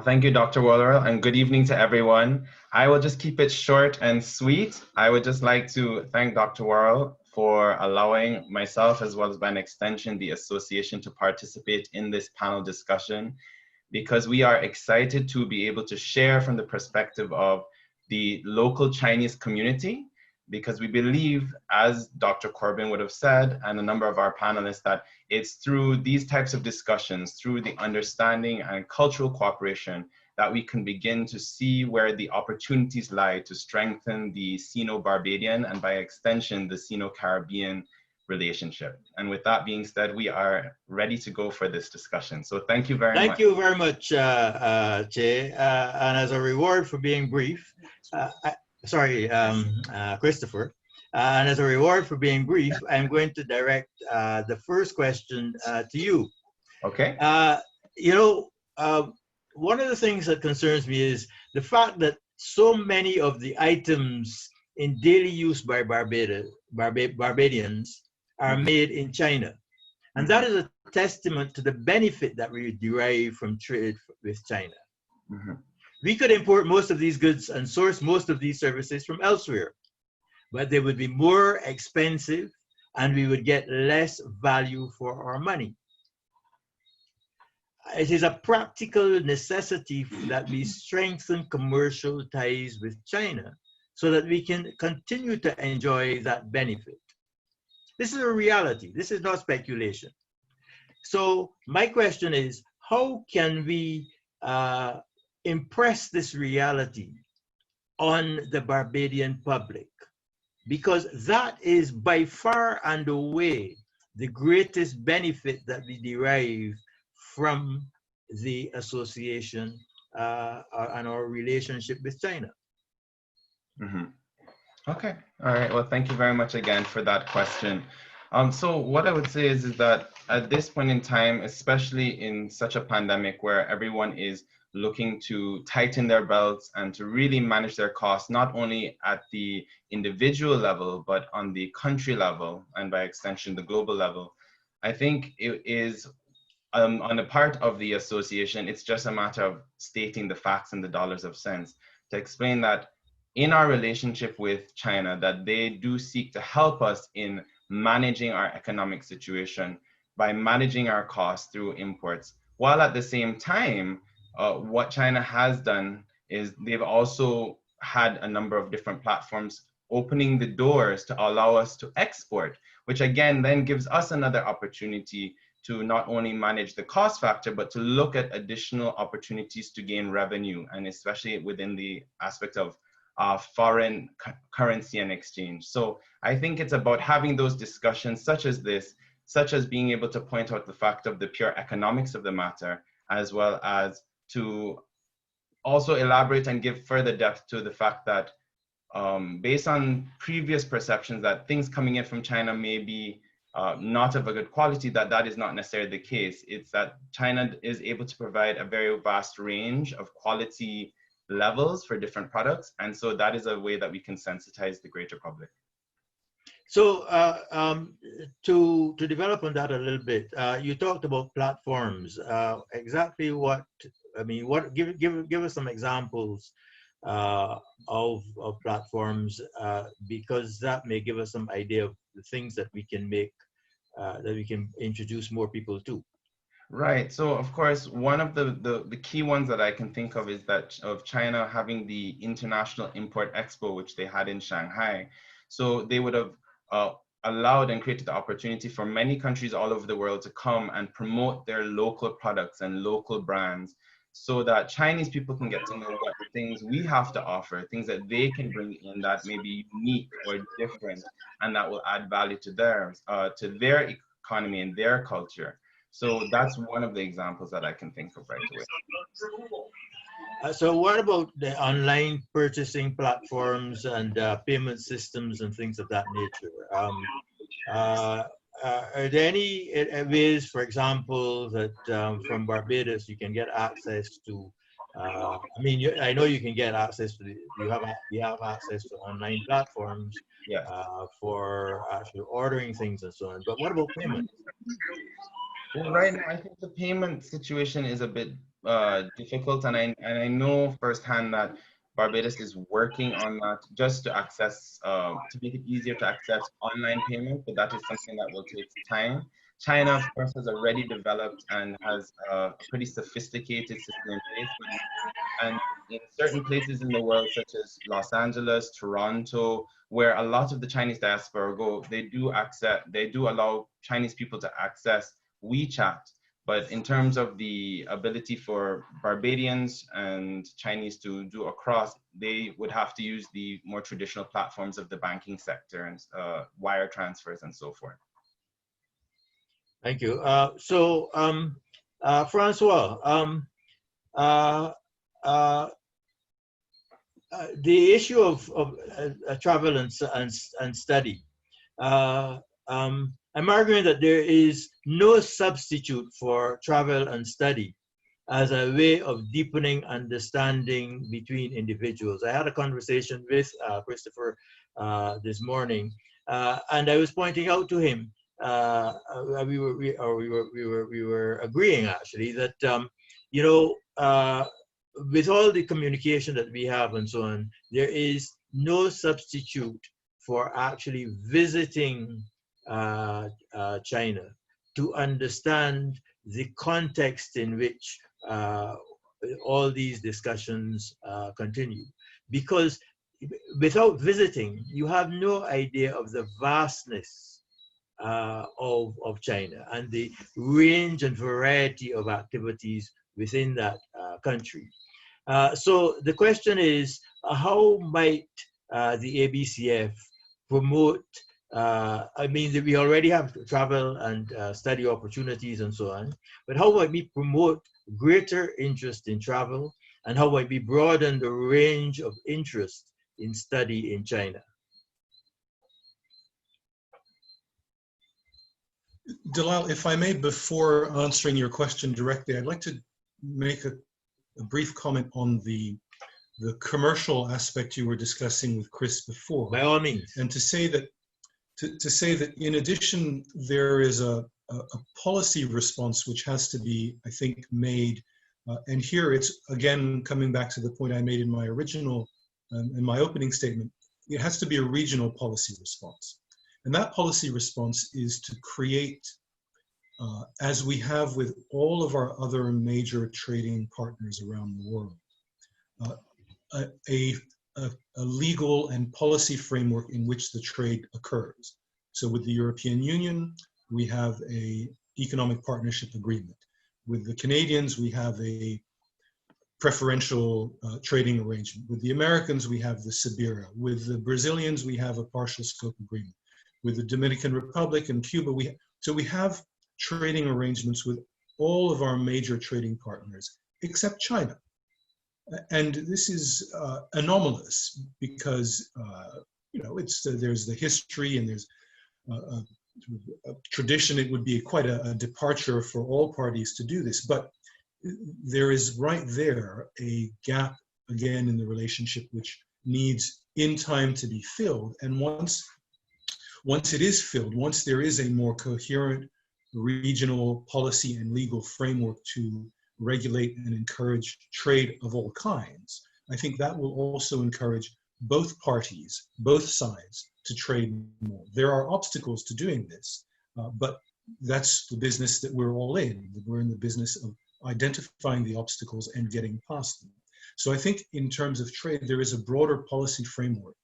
Thank you, Dr. Worrell, and good evening to everyone. I will just keep it short and sweet. I would just like to thank Dr. Worrell for allowing myself, as well as by an extension, the association to participate in this panel discussion, because we are excited to be able to share from the perspective of the local Chinese community, because we believe, as Dr. Corbin would have said, and a number of our panelists, that it's through these types of discussions, through the understanding and cultural cooperation, that we can begin to see where the opportunities lie to strengthen the Sino-Barbadian and by extension, the Sino-Caribbean relationship. And with that being said, we are ready to go for this discussion. So thank you very much. Thank you very much, Che. And as a reward for being brief, Christopher, and as a reward for being brief, I'm going to direct the first question to you. Okay. One of the things that concerns me is the fact that so many of the items in daily use by Barbadians are made in China. And that is a testament to the benefit that we derive from trade with China. We could import most of these goods and source most of these services from elsewhere, but they would be more expensive and we would get less value for our money. It is a practical necessity that we strengthen commercial ties with China so that we can continue to enjoy that benefit. This is a reality. This is not speculation. So my question is, how can we impress this reality on the Barbadian public? Because that is by far and away the greatest benefit that we derive from the association and our relationship with China. Okay, all right, well, thank you very much again for that question. So what I would say is that at this point in time, especially in such a pandemic where everyone is looking to tighten their belts and to really manage their costs, not only at the individual level, but on the country level, and by extension, the global level, I think it is on the part of the association, it's just a matter of stating the facts and the dollars of cents to explain that in our relationship with China, that they do seek to help us in managing our economic situation by managing our costs through imports, while at the same time, what China has done is they've also had a number of different platforms opening the doors to allow us to export, which again then gives us another opportunity to not only manage the cost factor, but to look at additional opportunities to gain revenue, and especially within the aspect of foreign currency and exchange. So I think it's about having those discussions such as this, such as being able to point out the fact of the pure economics of the matter, as well as to also elaborate and give further depth to the fact that based on previous perceptions that things coming in from China may be not of a good quality, that is not necessarily the case. It's that China is able to provide a very vast range of quality levels for different products. And so that is a way that we can sensitize the greater public. So to develop on that a little bit, you talked about platforms. Exactly what, I mean, what, give us some examples of platforms, because that may give us some idea of the things that we can make, that we can introduce more people to. Right. So of course, one of the key ones that I can think of is that of China having the International Import Expo, which they had in Shanghai. So they would have allowed and created the opportunity for many countries all over the world to come and promote their local products and local brands, so that Chinese people can get to know what things we have to offer, things that they can bring in that may be unique or different, and that will add value to their economy and their culture. So that's one of the examples that I can think of right away. So what about the online purchasing platforms and payment systems and things of that nature? Are there any ways, for example, that from Barbados you can get access to? I mean, I know you can get access to. You have access to online platforms Yeah. for actually ordering things and so on. But what about payment? Well, right now, I think the payment situation is a bit difficult, and I know firsthand that Barbados is working on that just to access, to make it easier to access online payment, but that is something that will take time. China, of course, has already developed and has a pretty sophisticated system in place, and in certain places in the world, such as Los Angeles, Toronto, where a lot of the Chinese diaspora go, they do allow Chinese people to access WeChat. But in terms of the ability for Barbadians and Chinese to do across, they would have to use the more traditional platforms of the banking sector and wire transfers and so forth. Thank you. Francois, the issue of travel and study. I'm arguing that there is no substitute for travel and study as a way of deepening understanding between individuals. I had a conversation with Christopher this morning, and I was pointing out to him, we were agreeing actually that you know, with all the communication that we have and so on, there is no substitute for actually visiting China to understand the context in which all these discussions continue. Because without visiting, you have no idea of the vastness of China and the range and variety of activities within that country. So the question is, how might the ABCF promote, I mean, we already have travel and study opportunities and so on, but how might we promote greater interest in travel, and how might we broaden the range of interest in study in China? DeLisle, if I may, before answering your question directly, I'd like to make a brief comment on the commercial aspect you were discussing with Chris before. By all means. And to say that in addition, there is a policy response which has to be, I think, made. And here it's, again, coming back to the point I made in my original, in my opening statement, it has to be a regional policy response. And that policy response is to create, as we have with all of our other major trading partners around the world, a legal and policy framework in which the trade occurs. So with the European Union, we have an economic partnership agreement. With the Canadians, we have a preferential trading arrangement. With the Americans, we have the SIBIRA. With the Brazilians, we have a partial scope agreement. With the Dominican Republic and Cuba, we have trading arrangements with all of our major trading partners, except China. And this is anomalous because you know, there's the history and there's a tradition. It would be quite a departure for all parties to do this, but there is right there a gap again in the relationship which needs in time to be filled. And once it is filled, once there is a more coherent regional policy and legal framework to regulate and encourage trade of all kinds, I think that will also encourage both parties, both sides, to trade more. There are obstacles to doing this, but that's the business that we're all in. We're in the business of identifying the obstacles and getting past them. So I think in terms of trade, there is a broader policy framework,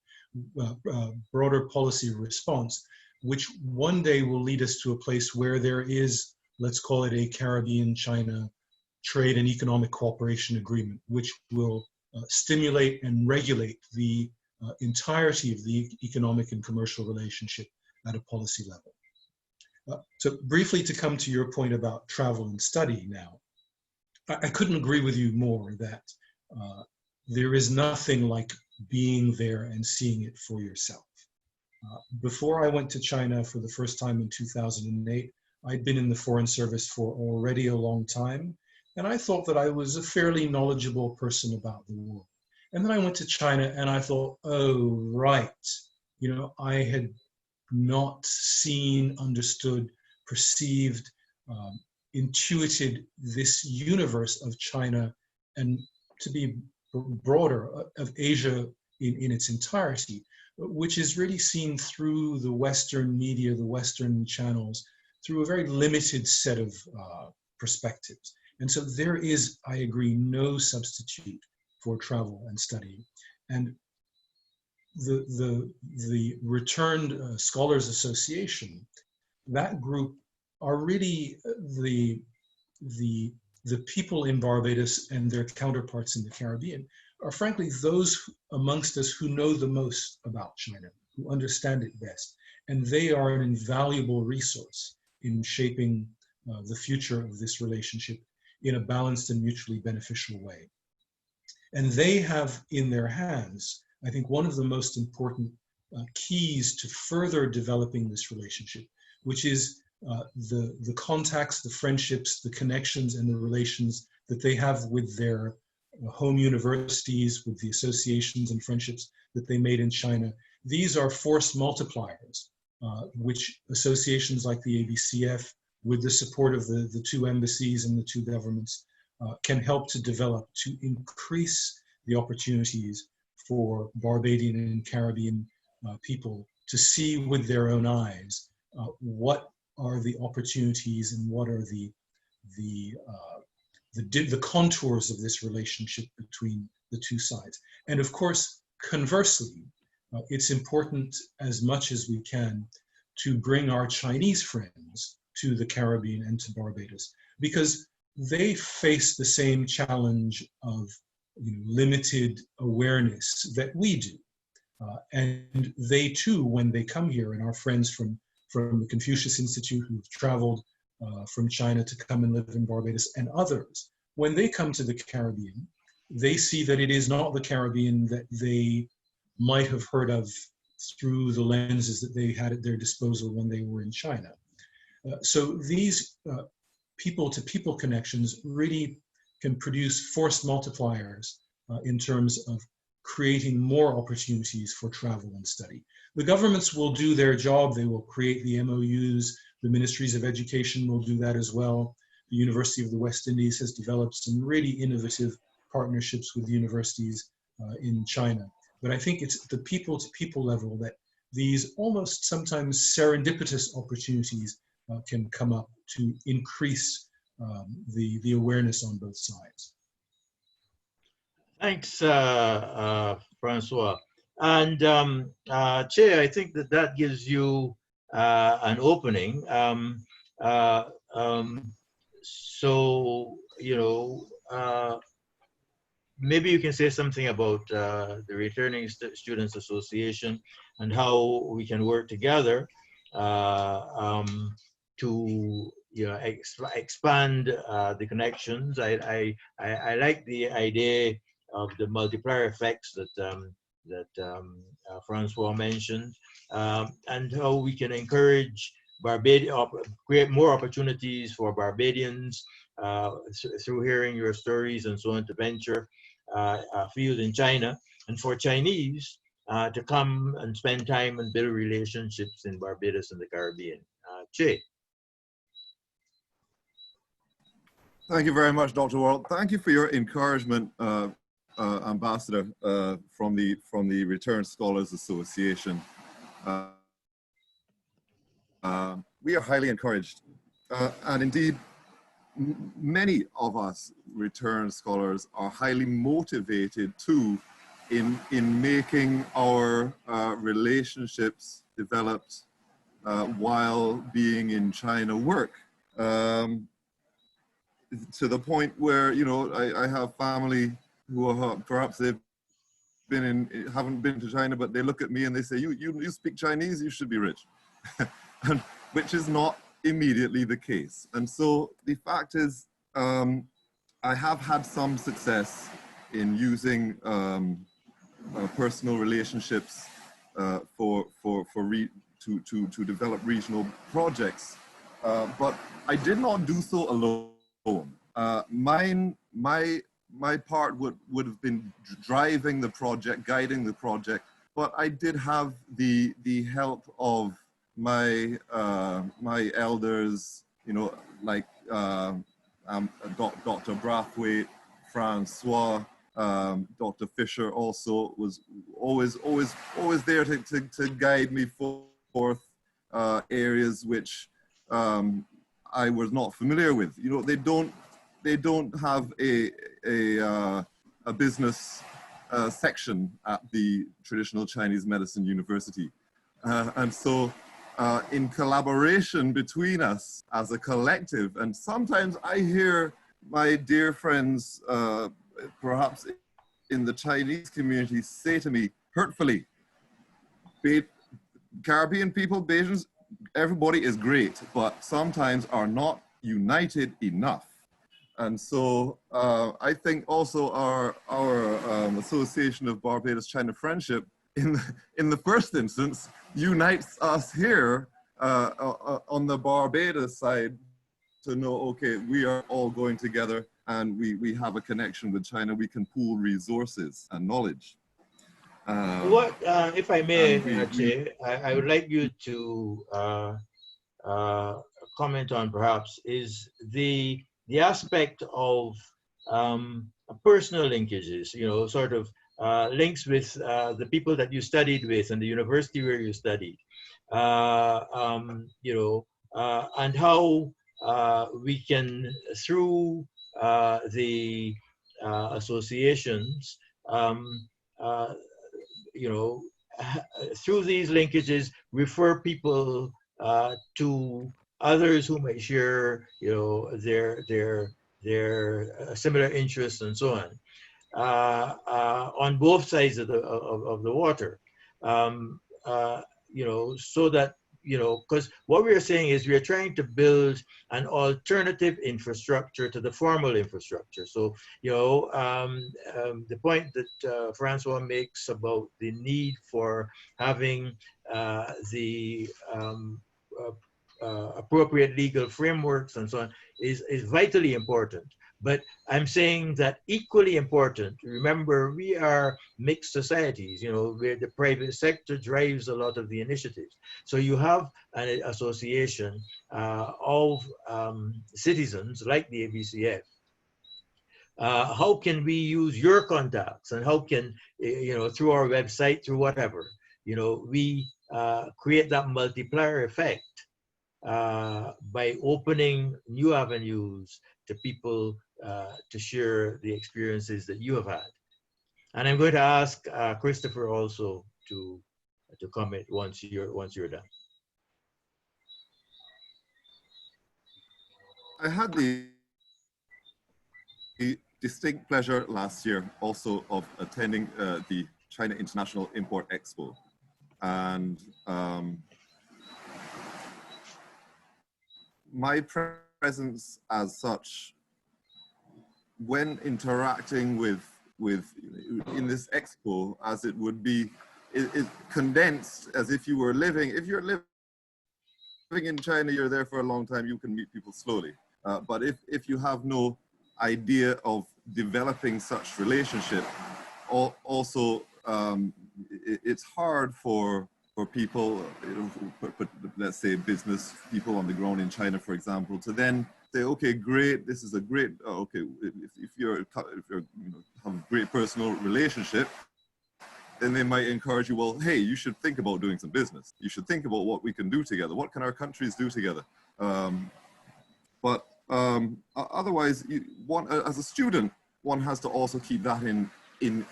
broader policy response, which one day will lead us to a place where there is, let's call it a Caribbean-China trade and economic cooperation agreement, which will stimulate and regulate the entirety of the economic and commercial relationship at a policy level. So briefly to come to your point about travel and study now, I couldn't agree with you more that there is nothing like being there and seeing it for yourself. Before I went to China for the first time in 2008, I'd been in the Foreign Service for already a long time, and I thought that I was a fairly knowledgeable person about the world. And then I went to China and I thought, oh, right, you know, I had not seen, understood, perceived, intuited this universe of China, and to be broader, of Asia in its entirety, which is really seen through the Western media, the Western channels, through a very limited set of perspectives. And so there is, I agree, no substitute for travel and study. And the Returned Scholars Association, that group are really the people in Barbados and their counterparts in the Caribbean are frankly those amongst us who know the most about China, who understand it best. And they are an invaluable resource in shaping the future of this relationship in a balanced and mutually beneficial way. And they have in their hands, I think, one of the most important keys to further developing this relationship, which is the contacts, the friendships, the connections, and the relations that they have with their home universities, with the associations and friendships that they made in China. These are force multipliers, which associations like the ABCF, with the support of the two embassies and the two governments, can help to develop, to increase the opportunities for Barbadian and Caribbean people to see with their own eyes what are the opportunities and what are the contours of this relationship between the two sides. And of course, conversely, it's important as much as we can to bring our Chinese friends to the Caribbean and to Barbados, because they face the same challenge of limited awareness that we do. And they too, when they come here, and our friends from the Confucius Institute who've traveled from China to come and live in Barbados, and others, when they come to the Caribbean, they see that it is not the Caribbean that they might have heard of through the lenses that they had at their disposal when they were in China. So these people-to-people connections really can produce force multipliers in terms of creating more opportunities for travel and study. The governments will do their job. They will create the MOUs. The ministries of education will do that as well. The University of the West Indies has developed some really innovative partnerships with universities in China. But I think it's the people-to-people level that these almost sometimes serendipitous opportunities can come up to increase the awareness on both sides. Thanks, Francois. And Che, I think that gives you an opening. So, maybe you can say something about the Returning Students Association and how we can work together to expand the connections. I like the idea of the multiplier effects that Francois mentioned, and how we can encourage create more opportunities for Barbadians through hearing your stories and so on to venture field in China, and for Chinese to come and spend time and build relationships in Barbados and the Caribbean. Che. Thank you very much, Dr. Worrell. Thank you for your encouragement, Ambassador, from the Returned Scholars Association. We are highly encouraged, and indeed, many of us returned scholars are highly motivated too in making our relationships developed while being in China work. To the point where, I have family who are, perhaps they've haven't been to China, but they look at me and they say, you speak Chinese, you should be rich. And, which is not immediately the case. And so the fact is, I have had some success using personal relationships to develop regional projects, but I did not do so alone. My part would have been driving the project, guiding the project, but I did have the help of my my elders, you know, like Dr. Brathwaite, François, Dr. Fisher also was always there to guide me forth areas which I was not familiar with. You know, they don't have a business section at the traditional Chinese medicine university, and so in collaboration between us as a collective, and sometimes I hear my dear friends, perhaps in the Chinese community, say to me hurtfully, Caribbean people, Bajans, everybody is great, but sometimes are not united enough. And so I think also our Association of Barbados-China Friendship, in the first instance, unites us here on the Barbados side to know, okay, we are all going together and we have a connection with China. We can pool resources and knowledge. What, if I may, Che, I would like you to comment on perhaps is the aspect of personal linkages, you know, sort of links with the people that you studied with and the university where you studied, you know, and how we can, through the associations, you know, through these linkages, refer people to others who may share, you know, their similar interests and so on both sides of the water, you know, so that, you know, because what we are saying is we are trying to build an alternative infrastructure to the formal infrastructure. So, you know, the point that Francois makes about the need for having the appropriate legal frameworks and so on is vitally important. But I'm saying that equally important, remember, we are mixed societies, you know, where the private sector drives a lot of the initiatives. So you have an association of citizens like the ABCF. How can we use your contacts, and how can, you know, through our website, through whatever, you know, we create that multiplier effect by opening new avenues to people to share the experiences that you have had. And I'm going to ask Christopher also to comment once you're done. I had the distinct pleasure last year also of attending the China International Import Expo, and my presence as such, when interacting with in this expo, as it would be, is condensed as if you were living. If you're living in China, you're there for a long time, you can meet people slowly. But if you have no idea of developing such relationship, also it's hard for people, you know, let's say business people on the ground in China, for example, to then say, okay, great, this is a great, okay, if you're you know, have a great personal relationship, then they might encourage you, well, hey, you should think about doing some business. You should think about what we can do together. What can our countries do together? But otherwise, as a student, one has to also keep that in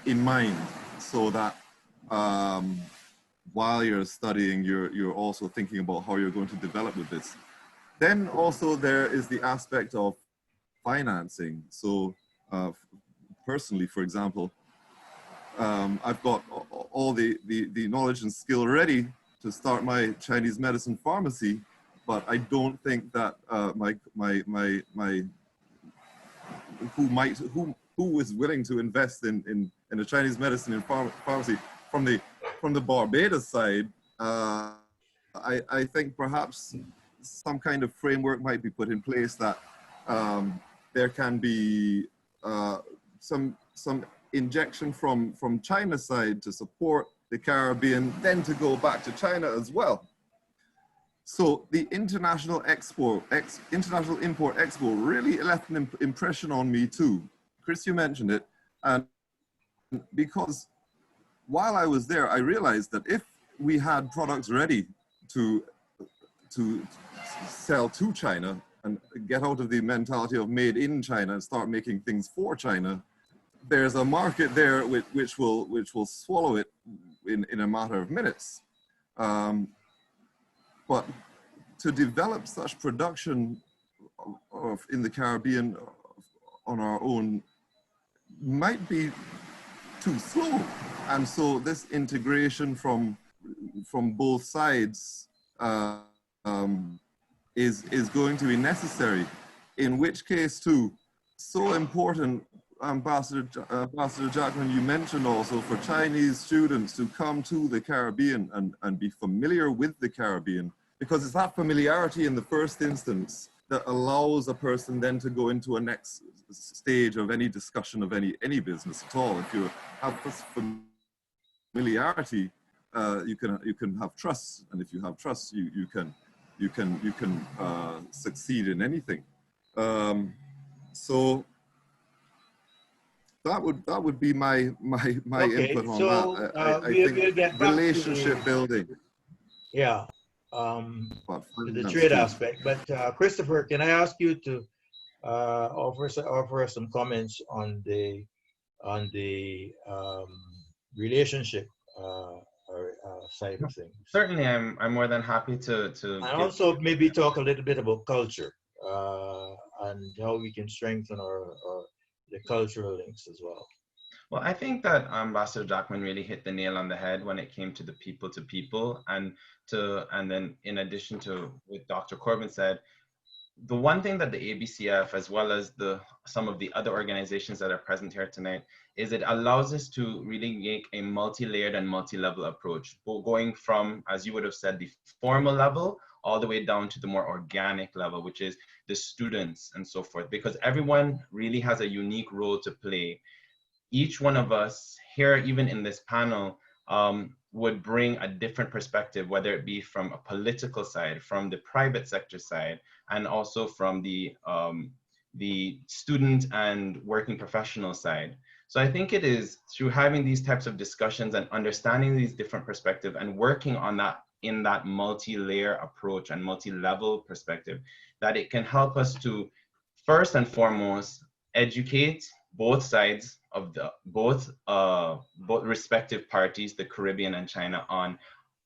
mind, so that while you're studying, you're also thinking about how you're going to develop with this. Then also there is the aspect of financing. So personally, for example, I've got all the knowledge and skill ready to start my Chinese medicine pharmacy, but I don't think that who who is willing to invest in a Chinese medicine and pharmacy from the Barbados side. I think perhaps some kind of framework might be put in place that there can be some injection from China's side to support the Caribbean, then to go back to China as well. So the international import-export really left an impression on me too. Chris, you mentioned it, and because while I was there, I realized that if we had products ready to sell to China and get out of the mentality of made in China and start making things for China, there's a market there which will swallow it in a matter of minutes. But to develop such production in the Caribbean on our own might be too slow. And so this integration from both sides is going to be necessary, in which case too, so important, Ambassador Jackman, you mentioned also for Chinese students to come to the Caribbean and be familiar with the Caribbean, because it's that familiarity in the first instance that allows a person then to go into a next stage of any discussion of any business at all. If you have this familiarity, you can have trust, and if you have trust, you can succeed in anything. So that would be my Okay, input on so, that. I we'll think get back to relationship building. Yeah, But to the finance trade too. aspect. But Christopher, can I ask you to offer some comments on the relationship side of things? Certainly, I'm more than happy to And also maybe talk a little bit about culture and how we can strengthen the cultural links as well. Well, I think that Ambassador Jackman really hit the nail on the head when it came to the people to people, and then in addition to what Dr. Corbin said, the one thing that the ABCF, as well as some of the other organizations that are present here tonight, is it allows us to really make a multi-layered and multi-level approach, going from, as you would have said, the formal level all the way down to the more organic level, which is the students and so forth, because everyone really has a unique role to play. Each one of us here, even in this panel, would bring a different perspective, whether it be from a political side, from the private sector side, and also from the student and working professional side. So I think it is through having these types of discussions and understanding these different perspectives and working on that in that multi-layer approach and multi-level perspective, that it can help us to, first and foremost, educate both sides of both respective parties, the Caribbean and China, on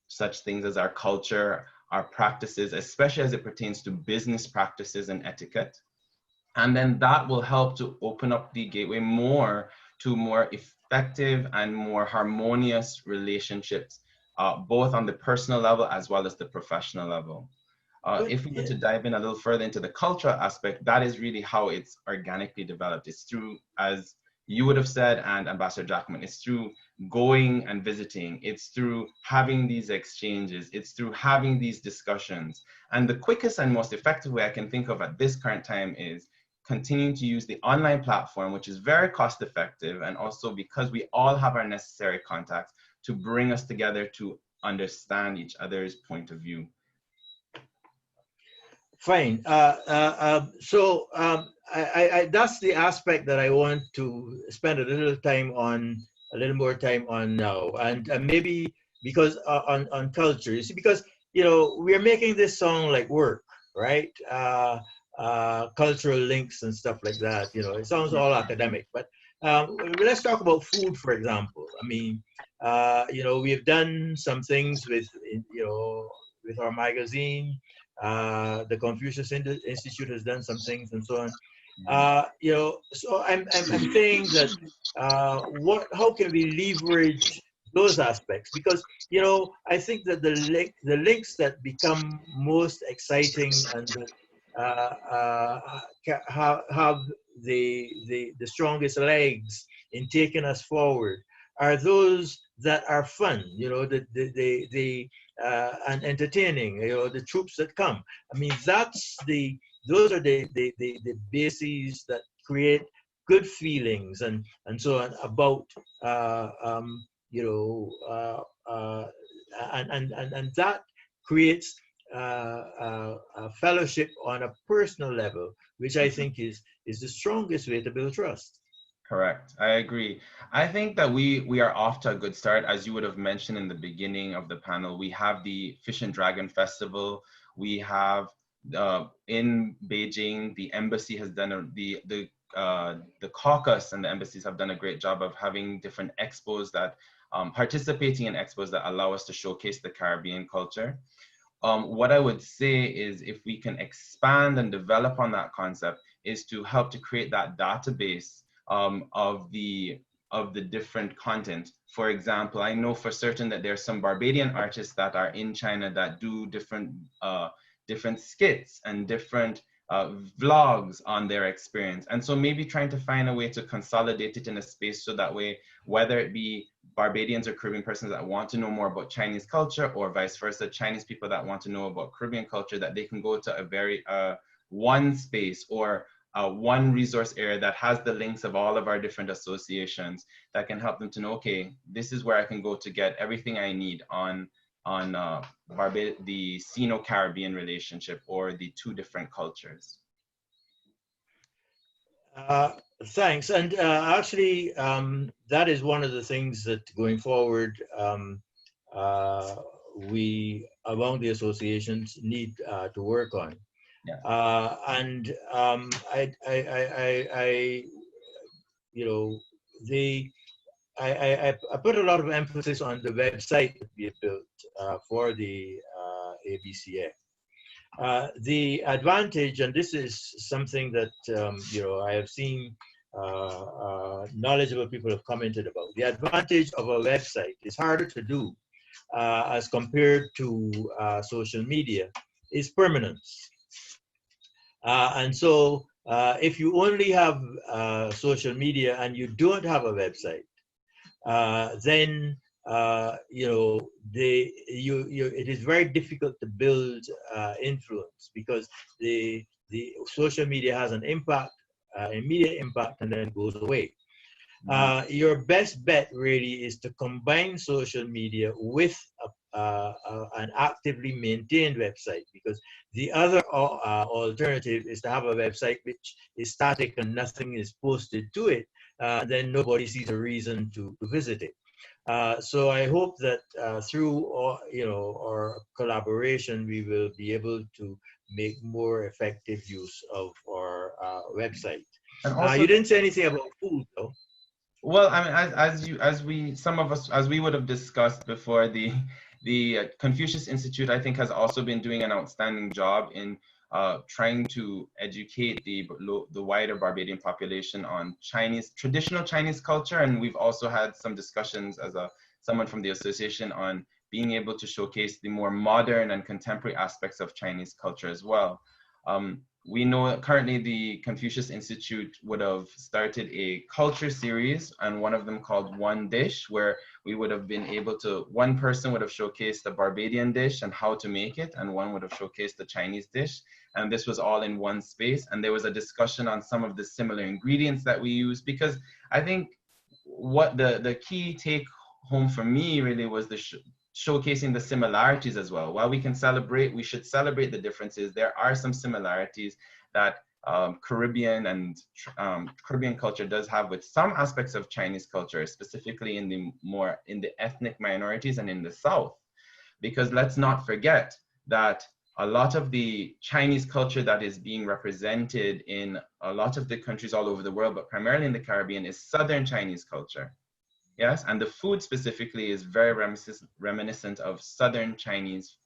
such things as our culture, our practices, especially as it pertains to business practices and etiquette. And then that will help to open up the gateway more to more effective and more harmonious relationships, both on the personal level as well as the professional level. If we were to dive in a little further into the cultural aspect, that is really how it's organically developed. It's through, as you would have said, and Ambassador Jackman, it's through going and visiting. It's through having these exchanges. It's through having these discussions. And the quickest and most effective way I can think of at this current time is continuing to use the online platform, which is very cost effective, and also because we all have our necessary contacts to bring us together to understand each other's point of view. Fine. So that's the aspect that I want to spend a little more time on now, and maybe because on culture. You see, because we're making this song like work, right? Cultural links and stuff like that. It sounds all academic, but let's talk about food, for example. I mean, we've done some things with our magazine. The Confucius Institute has done some things and so on. So I'm saying that how can we leverage those aspects? Because I think that the links that become most exciting and have the strongest legs in taking us forward are those that are fun, you know, and entertaining, you know, the troops that come. I mean, those are the bases that create good feelings and so on about you know, and that creates a fellowship on a personal level, which I think is the strongest way to build trust. Correct. I agree. I think that we are off to a good start. As you would have mentioned in the beginning of the panel, we have the Fish and Dragon Festival. We have in Beijing, the embassy has done the caucus and the embassies have done a great job of having different expos that participating in expos that allow us to showcase the Caribbean culture. What I would say is if we can expand and develop on that concept is to help to create that database of the different content. For example, I know for certain that there's some Barbadian artists that are in China that do different skits and different vlogs on their experience. And so maybe trying to find a way to consolidate it in a space so that way, whether it be Barbadians or Caribbean persons that want to know more about Chinese culture or vice versa, Chinese people that want to know about Caribbean culture, that they can go to a very one space or one resource area that has the links of all of our different associations that can help them to know, okay, this is where I can go to get everything I need on the Sino-Caribbean relationship or the two different cultures. Thanks. And actually, that is one of the things that going forward, we among the associations need to work on. Yeah. And you know, I put a lot of emphasis on the website that we have built for the ABCF. The advantage, and this is something that you know, I have seen knowledgeable people have commented about. The advantage of a website is harder to do as compared to social media is permanence. And so if you only have social media and you don't have a website, then you know, it is very difficult to build influence, because the social media has an impact, immediate impact, and then goes away. Your best bet really is to combine social media with an actively maintained website, because the other alternative is to have a website which is static and nothing is posted to it. Then nobody sees a reason to visit it. So I hope that through you know, our collaboration, we will be able to make more effective use of our website. And also, you didn't say anything about food, though. Well, I mean, as we would have discussed before, the Confucius Institute, I think, has also been doing an outstanding job in trying to educate the wider Barbadian population on traditional Chinese culture. And we've also had some discussions as someone from the association on being able to showcase the more modern and contemporary aspects of Chinese culture as well. We know currently the Confucius Institute would have started a culture series, and one of them called One Dish, where we would have been able to, one person would have showcased the Barbadian dish and how to make it, and one would have showcased the Chinese dish. And this was all in one space. And there was a discussion on some of the similar ingredients that we use, because I think what the key take home for me really was the showcasing the similarities as well. While we can celebrate, we should celebrate the differences. There are some similarities that Caribbean and Caribbean culture does have with some aspects of Chinese culture, specifically in the ethnic minorities and in the South. Because let's not forget that a lot of the Chinese culture that is being represented in a lot of the countries all over the world, but primarily in the Caribbean, is Southern Chinese culture. Yes, and the food specifically is very reminiscent of Southern Chinese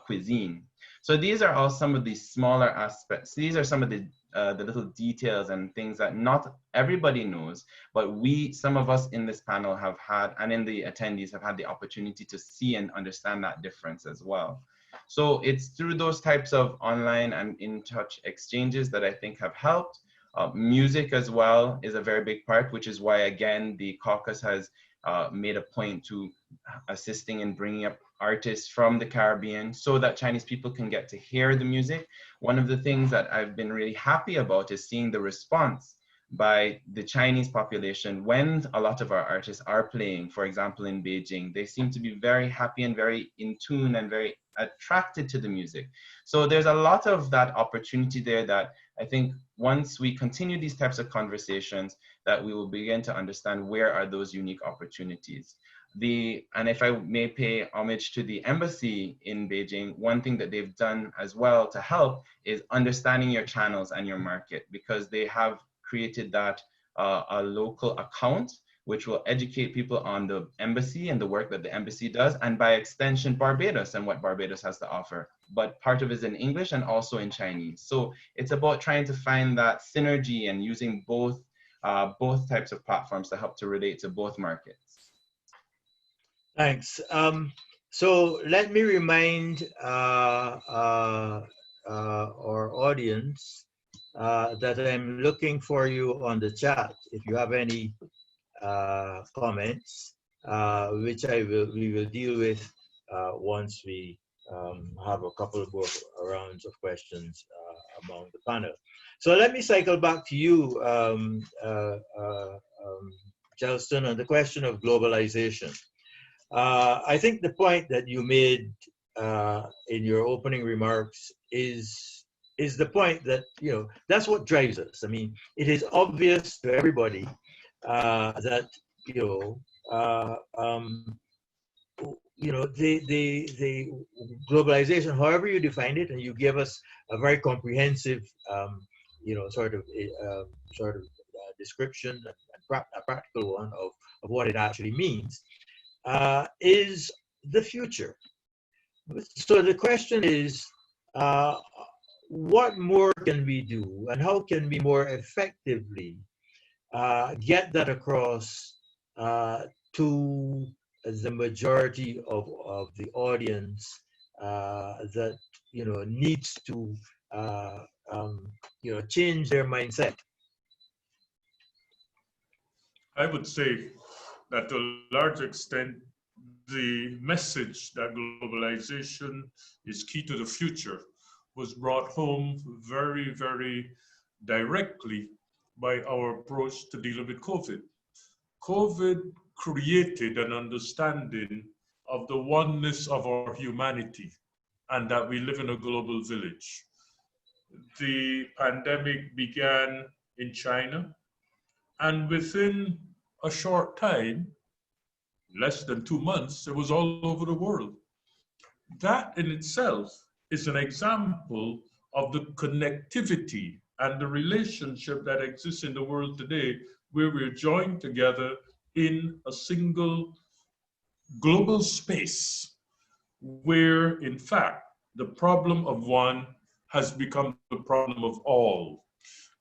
cuisine. So these are all some of the smaller aspects. These are some of the little details and things that not everybody knows, but some of us in this panel have had, and in the attendees have had the opportunity to see and understand that difference as well. So it's through those types of online and in-touch exchanges that I think have helped. Music as well is a very big part, which is why, again, the caucus has made a point to assisting in bringing up artists from the Caribbean so that Chinese people can get to hear the music. One of the things that I've been really happy about is seeing the response by the Chinese population when a lot of our artists are playing, for example, in Beijing. They seem to be very happy and very in tune and very attracted to the music. So there's a lot of that opportunity there that I think once we continue these types of conversations, that we will begin to understand where are those unique opportunities. And if I may pay homage to the embassy in Beijing, one thing that they've done as well to help is understanding your channels and your market, because they have created that a local account which will educate people on the embassy and the work that the embassy does, and by extension Barbados and what Barbados has to offer. But part of it is in English and also in Chinese. So it's about trying to find that synergy and using both types of platforms to help to relate to both markets. Thanks. So let me remind our audience that I'm looking for you on the chat. If you have any comments, which we will deal with once we have a couple more rounds of questions among the panel. So let me cycle back to you, Chelston, on the question of globalization. I think the point that you made in your opening remarks is the point that, that's what drives us. I mean, it is obvious to everybody that, the globalization, however you define it, and you give us a very comprehensive, sort of description, a practical one of what it actually means, is the future. So the question is, what more can we do, and how can we more effectively get that across to the majority of the audience that needs to change their mindset? I would say that to a large extent, the message that globalization is key to the future was brought home very, very directly by our approach to dealing with COVID. COVID created an understanding of the oneness of our humanity and that we live in a global village. The pandemic began in China, and within a short time, less than 2 months, it was all over the world. That in itself is an example of the connectivity and the relationship that exists in the world today, where we're joined together in a single global space, where in fact the problem of one has become the problem of all.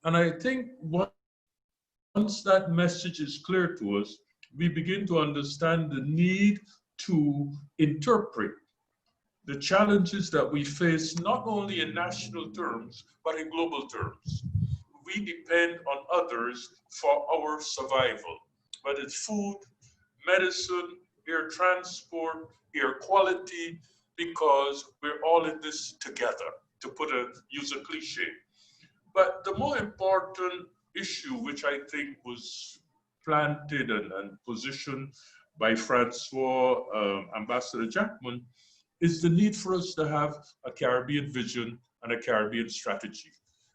And I think once that message is clear to us, we begin to understand the need to interpret the challenges that we face, not only in national terms, but in global terms. We depend on others for our survival, whether it's food, medicine, air transport, air quality, because we're all in this together, to use a cliche. But the more important issue, which I think was planted and positioned by François, Ambassador Jackman, is the need for us to have a Caribbean vision and a Caribbean strategy.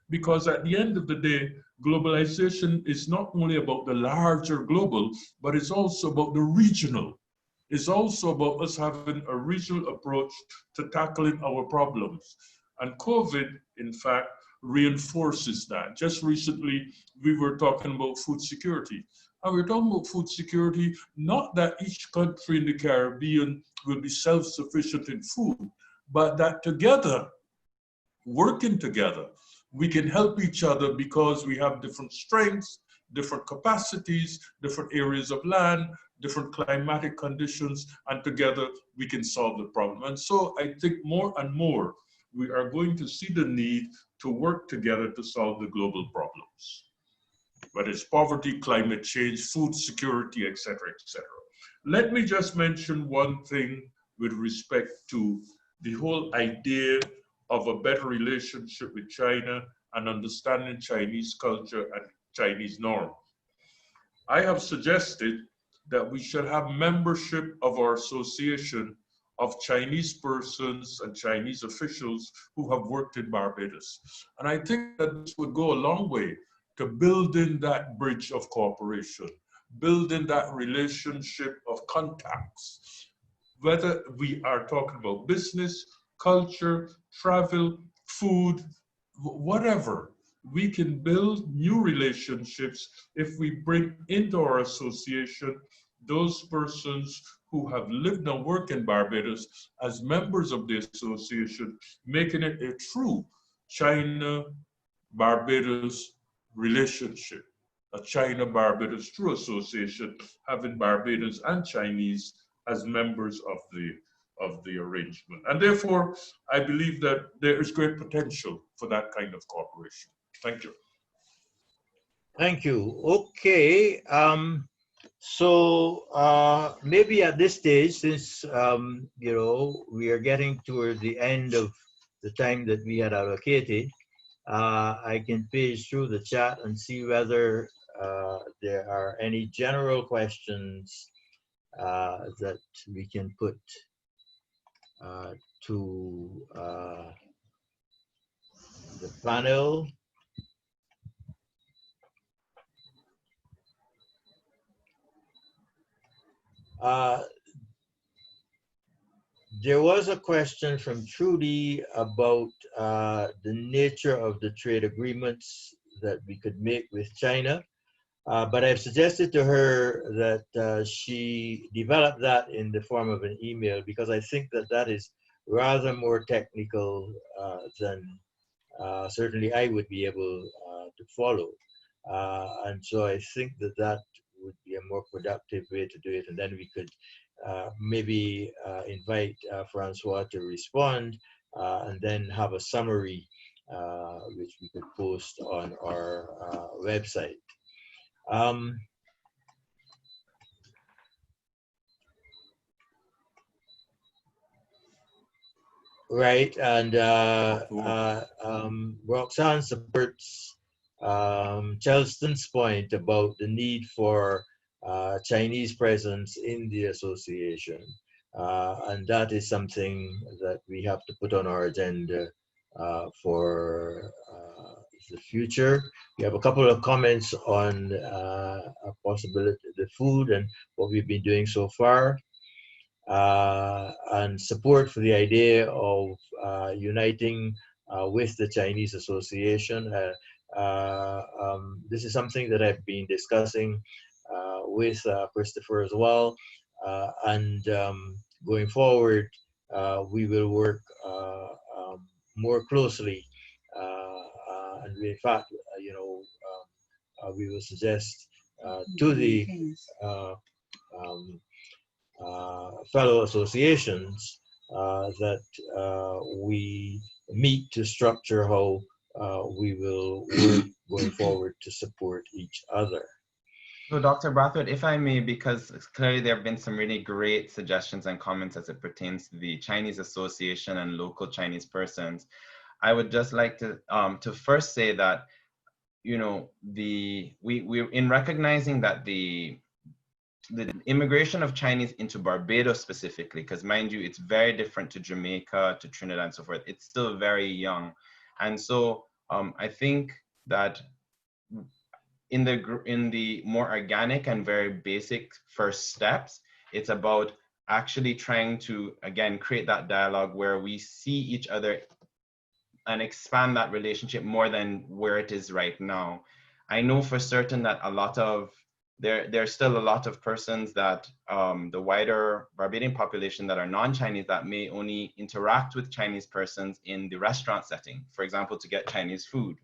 Because at the end of the day, globalization is not only about the larger global, but it's also about the regional. It's also about us having a regional approach to tackling our problems. And COVID, in fact, reinforces that. Just recently, we were talking about food security. And we're talking about food security, not that each country in the Caribbean will be self-sufficient in food, but that together, working together, we can help each other because we have different strengths, different capacities, different areas of land, different climatic conditions, and together we can solve the problem. And so I think more and more we are going to see the need to work together to solve the global problems, whether it's poverty, climate change, food security, etc., etc. Let me just mention one thing with respect to the whole idea of a better relationship with China and understanding Chinese culture and Chinese norms. I have suggested that we should have membership of our association of Chinese persons and Chinese officials who have worked in Barbados. And I think that this would go a long way to building that bridge of cooperation, building that relationship of contacts, whether we are talking about business, culture, travel, food, whatever. We can build new relationships if we bring into our association those persons who have lived and worked in Barbados as members of the association, making it a true China-Barbados relationship, a China-Barbados true association, having Barbados and Chinese as members of the arrangement. And therefore, I believe that there is great potential for that kind of cooperation. Thank you. Thank you. Okay. So maybe at this stage, since you know, we are getting toward the end of the time that we had allocated, I can page through the chat and see whether there are any general questions that we can put to the panel. There was a question from Trudy about the nature of the trade agreements that we could make with China. But I've suggested to her that she develop that in the form of an email, because I think that that is rather more technical than certainly I would be able to follow. And so I think that that would be a more productive way to do it. And then we could maybe invite François to respond and then have a summary which we could post on our website. Right, and Roxanne supports Chelston's point about the need for Chinese presence in the association, and that is something that we have to put on our agenda for the future. We have a couple of comments on a possibility, the food and what we've been doing so far, and support for the idea of uniting with the Chinese Association. This is something that I've been discussing with Christopher as well, and going forward, we will work more closely, and in fact, you know, we will suggest to the fellow associations that we meet to structure how we will work going forward to support each other. So Dr. Brathwaite, if I may, because clearly there have been some really great suggestions and comments as it pertains to the Chinese Association and local Chinese persons, I would just like to first say that, you know, we're in recognizing that the immigration of Chinese into Barbados specifically, because mind you, it's very different to Jamaica, to Trinidad and so forth. It's still very young. And so I think that in the more organic and very basic first steps, it's about actually trying to, again, create that dialogue where we see each other and expand that relationship more than where it is right now. I know for certain that a lot of, there's still a lot of persons that the wider Barbadian population that are non-Chinese that may only interact with Chinese persons in the restaurant setting, for example, to get Chinese food,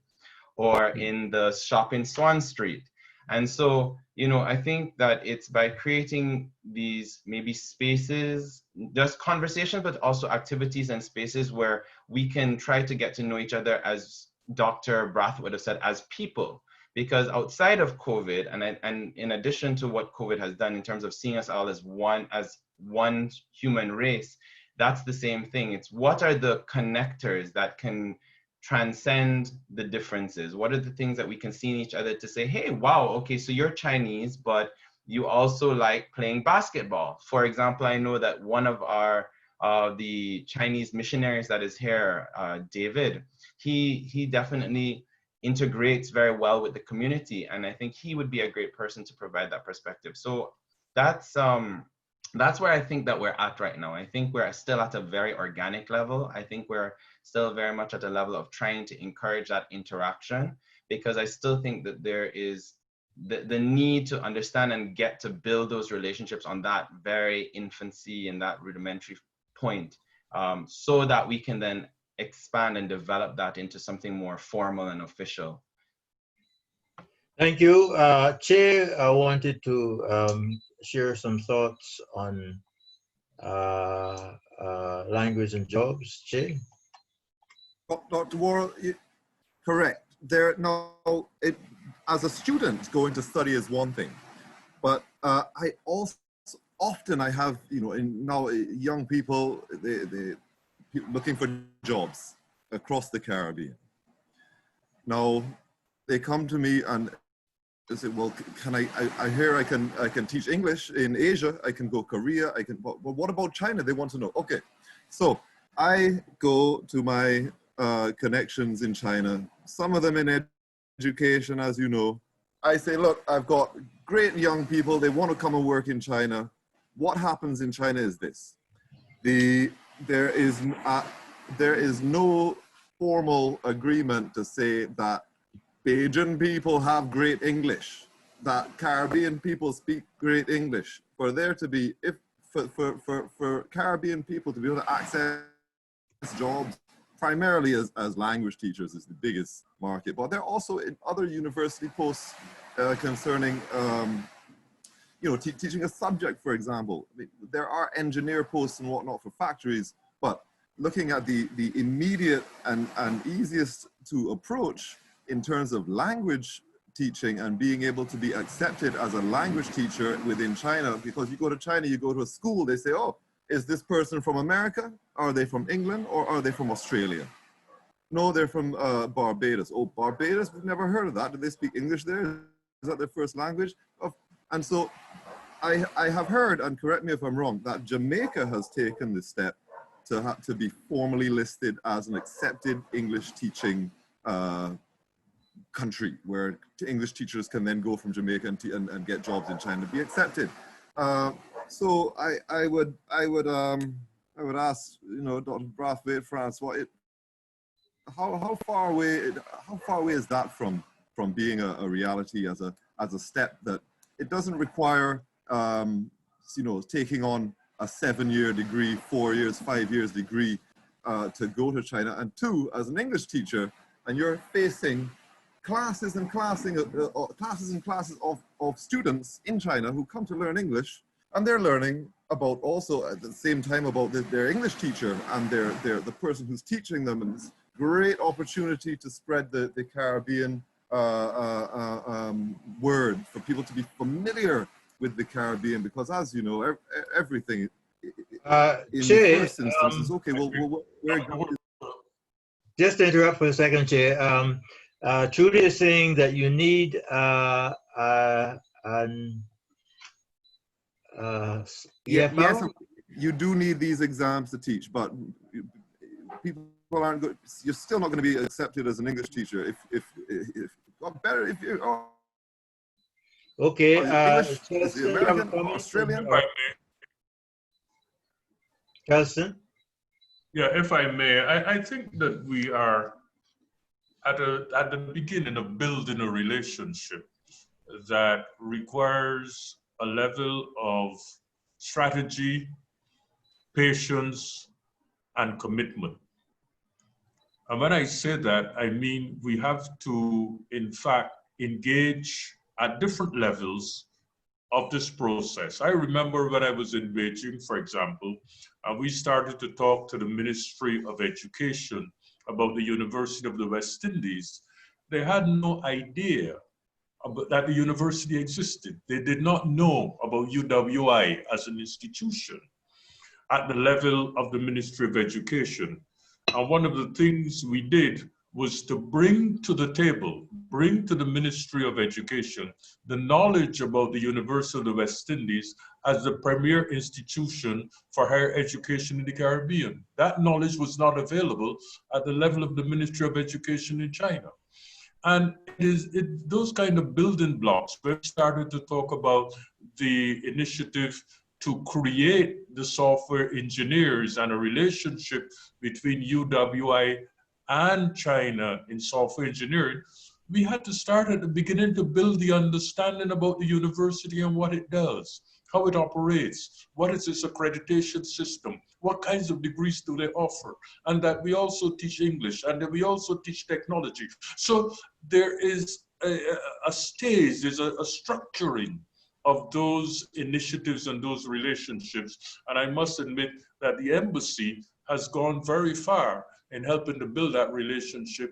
or in the shop in Swan Street. And so, you know, I think that it's by creating these maybe spaces, just conversation, but also activities and spaces where we can try to get to know each other, as Dr. Brathwaite would have said, as people. Because outside of COVID, and in addition to what COVID has done in terms of seeing us all as one human race, that's the same thing. It's what are the connectors that can transcend the differences? What are the things that we can see in each other to say, hey, wow, okay, so you're Chinese, but you also like playing basketball. For example, I know that one of our the Chinese missionaries that is here, David, he definitely integrates very well with the community, and I think he would be a great person to provide that perspective. So that's where I think that we're at right now. I think we're still at a very organic level. I think we're still very much at a level of trying to encourage that interaction, because I still think that there is the need to understand and get to build those relationships on that very infancy and that rudimentary point, so that we can then expand and develop that into something more formal and official. Thank you. Che, I wanted to share some thoughts on language and jobs. Che? Dr. Worrell, correct. As a student, going to study is one thing, but I also often have, you know, now young people, they looking for jobs across the Caribbean. Now they come to me and they say, well, can I hear I can teach English in Asia, I can go Korea, but what about China? They want to know. Okay, so I go to my connections in China, some of them in education, as you know. I say, look, I've got great young people, they want to come and work in China. What happens in China is this. There is no formal agreement to say that Bajan people have great English, that Caribbean people speak great English. For there to be, for Caribbean people to be able to access jobs, primarily as language teachers is the biggest market, but they're also in other university posts concerning, you know, teaching a subject, for example. I mean, there are engineer posts and whatnot for factories, but looking at the immediate and easiest to approach in terms of language teaching and being able to be accepted as a language teacher within China, because you go to China, you go to a school, they say, oh, is this person from America? Are they from England, or are they from Australia? No, they're from Barbados. Oh, Barbados, we've never heard of that. Do they speak English there? Is that their first language? And so I have heard, and correct me if I'm wrong, that Jamaica has taken the step to be formally listed as an accepted English teaching country, where English teachers can then go from Jamaica and get jobs in China, be accepted. So I would ask, you know, Dr. Brathwaite, François, how far away is that from being a reality as a step that it doesn't require you know, taking on a 7-year degree, 4 years, 5 years degree to go to China, and two, as an English teacher, and you're facing classes and classes of students in China who come to learn English, and they're learning about also at the same time about their English teacher and the person who's teaching them, and it's great opportunity to spread the Caribbean word for people to be familiar with the Caribbean, because as you know, everything in Che, the first instance is okay. Just to interrupt for a second, Che. Trudy is saying that you need yes, you do need these exams to teach, but people aren't good. You're still not going to be accepted as an English teacher if better if you. Oh, okay. English, is the American, Australian. Chelston? Yeah, if I may, I think that we are at the beginning of building a relationship that requires a level of strategy, patience, and commitment. And when I say that, I mean we have to, in fact, engage at different levels of this process. I remember when I was in Beijing, for example, we started to talk to the Ministry of Education about the University of the West Indies. They had no idea that the university existed. They did not know about UWI as an institution at the level of the Ministry of Education. And one of the things we did was to bring to the table, bring to the Ministry of Education, the knowledge about the University of the West Indies as the premier institution for higher education in the Caribbean. That knowledge was not available at the level of the Ministry of Education in China. And those kind of building blocks, we started to talk about the initiative to create the software engineers and a relationship between UWI and China in software engineering. We had to start at the beginning to build the understanding about the university and what it does, how it operates, what is its accreditation system, what kinds of degrees do they offer, and that we also teach English, and that we also teach technology. So there is a stage, there's a structuring of those initiatives and those relationships. And I must admit that the embassy has gone very far in helping to build that relationship,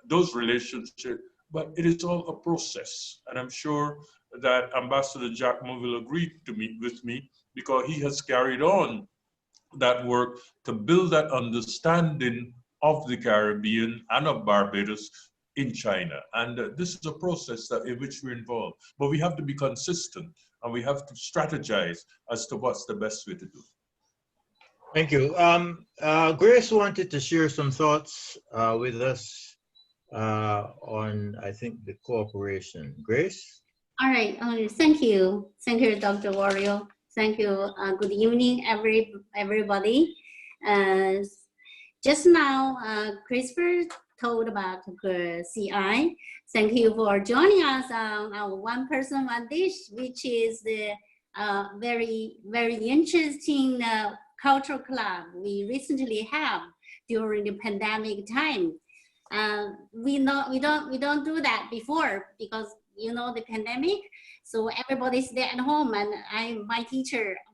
those relationships, but it is all a process. And I'm sure that Ambassador Jackman will agree with me because he has carried on that work to build that understanding of the Caribbean and of Barbados in China. And this is a process in which we're involved. But we have to be consistent and we have to strategize as to what's the best way to do. Thank you. Grace wanted to share some thoughts with us on, I think, the cooperation. Grace? All right. Thank you. Thank you, Dr. Worrell. Thank you. Good evening, everybody. Just now, Christopher told about CI. Thank you for joining us on our One Person, One Dish, which is the very, very interesting cultural club we recently have during the pandemic time. We don't do that before because the pandemic. So everybody stay at home, and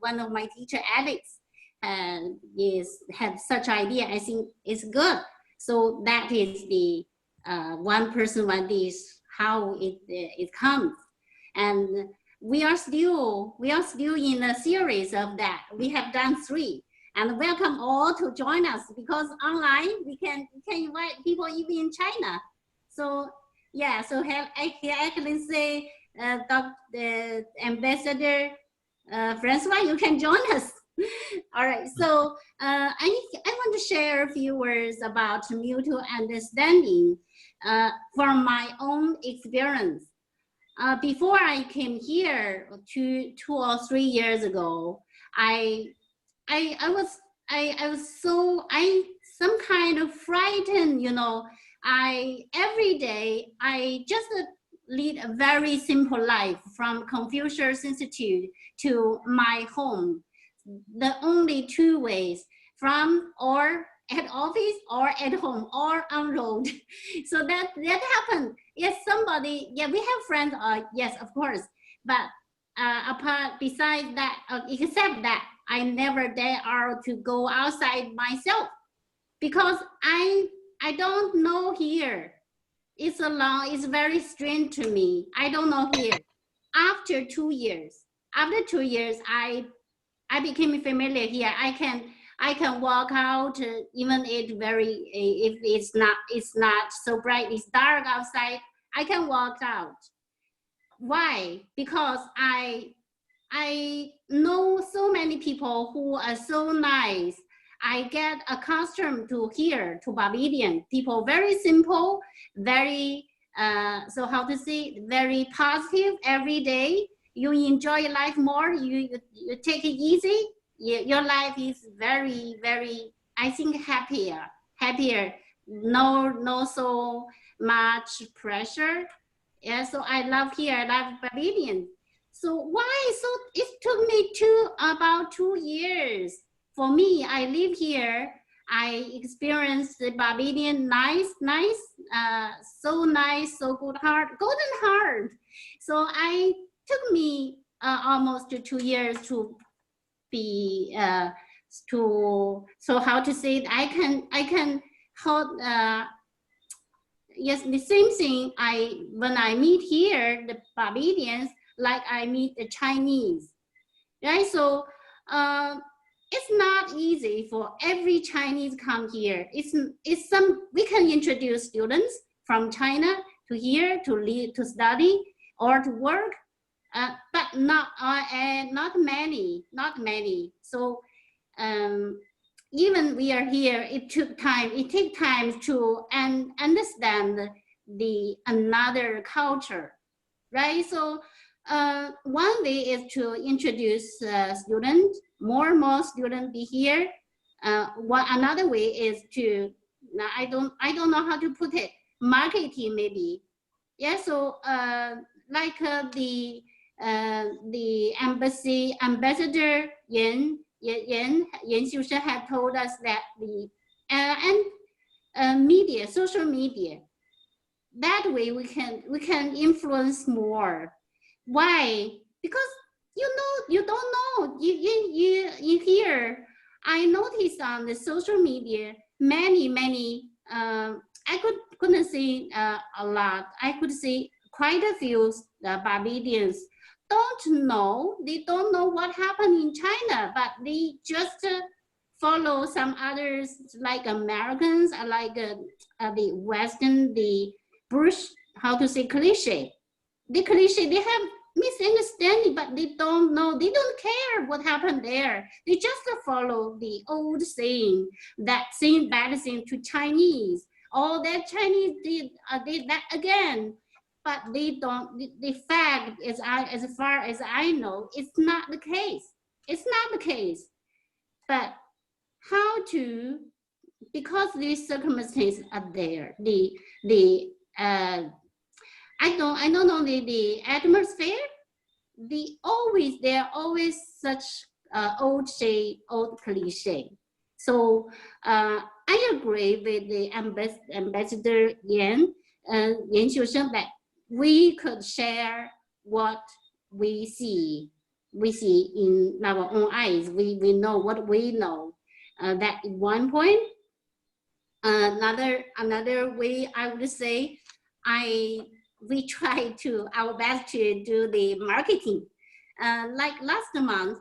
one of my teacher, Alex, had such idea. I think it's good. So that is the One Person, One Dish, how it comes, and we are still in a series of that. We have done 3, and welcome all to join us because online we can invite people even in China. So yeah, so I can say, Dr. Ambassador François, you can join us. All right, so I want to share a few words about mutual understanding from my own experience. Before I came here 2 or 3 years ago, I was some kind of frightened, every day I just lead a very simple life from Confucius Institute to my home. The only 2 ways, from or at office or at home or on road. So that happened. Yes, we have friends, yes, of course. But besides that, except that, I never dare to go outside myself because I don't know here. It's very strange to me. I don't know here. After 2 years, I became familiar here. I can walk out even if it's not so bright, it's dark outside, I can walk out. Why? Because I know so many people who are so nice. I get accustomed to Barbadian people, very simple, very very positive every day. You enjoy life more, you take it easy. Your life is very, very, I think, happier. No so much pressure. Yeah, so I love here, I love Barbadian. So why? So it took me about 2 years. For me, I live here I experienced the Barbadian so nice, so good heart, golden heart. So I took me almost 2 years to be so how to say it, I can hold yes, the same thing when I meet here the Barbadians, like I meet the Chinese, right? So it's not easy for every Chinese come here. We can introduce students from China to here to study or to work, but not many. So even we are here, it takes time to understand the another culture, right? So one way is to introduce students, more and more students be here. Another way is to, I don't know how to put it, marketing maybe. Yeah, so like the ambassador Yan Xiusheng had told us that media, social media, that way we can influence more. Why? Because you don't know, you hear. I noticed on the social media many I couldn't say a lot. I could say quite a few Barbadians don't know what happened in China, but they just follow some others like Americans, like the Western, the British, how to say, cliche. The cliche, they have misunderstanding, but they don't know, they don't care what happened there. They just follow the old saying, that saying bad thing to Chinese. All that Chinese did that again. But they don't, the fact is, as far as I know, it's not the case. It's not the case. But how to, because these circumstances are there, I don't know the atmosphere. They're always such old cliche. So I agree with the ambassador Yan Xiusheng that we could share what we see in our own eyes. We know what we know. That one point. Another way I would say, we try our best to do the marketing. Like last month,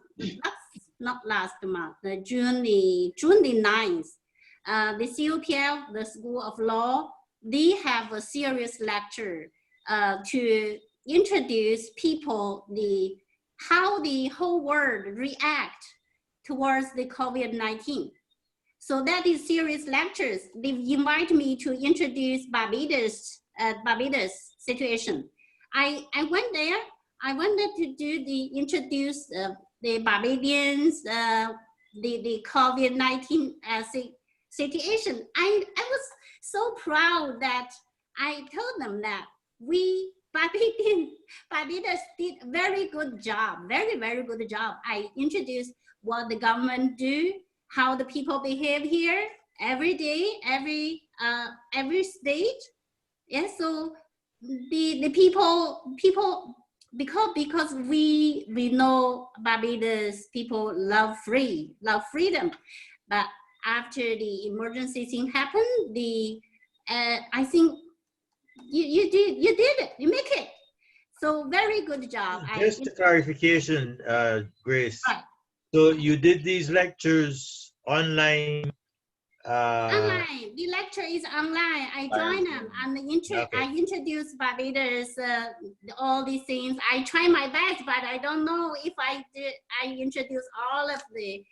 not last month, June the 9th, the COPL, the School of Law, they have a serious lecture to introduce people how the whole world react towards the COVID-19. So that is serious lectures. They invite me to introduce Barbados situation. I went there. I wanted to introduce the Barbadians, the COVID-19 situation. I was so proud that I told them that we Barbados did a very good job, very good job. I introduced what the government do, how the people behave here every day, every state. Yeah, so the people because we know Barbados people love freedom, but after the emergency thing happened, I think you did it, you make it. So very good job. Just a clarification, Grace. Right. So you did these lectures online? Online. The lecture is online. I join them and I introduce Barbados, all these things. I try my best, but I don't know if I introduce all of the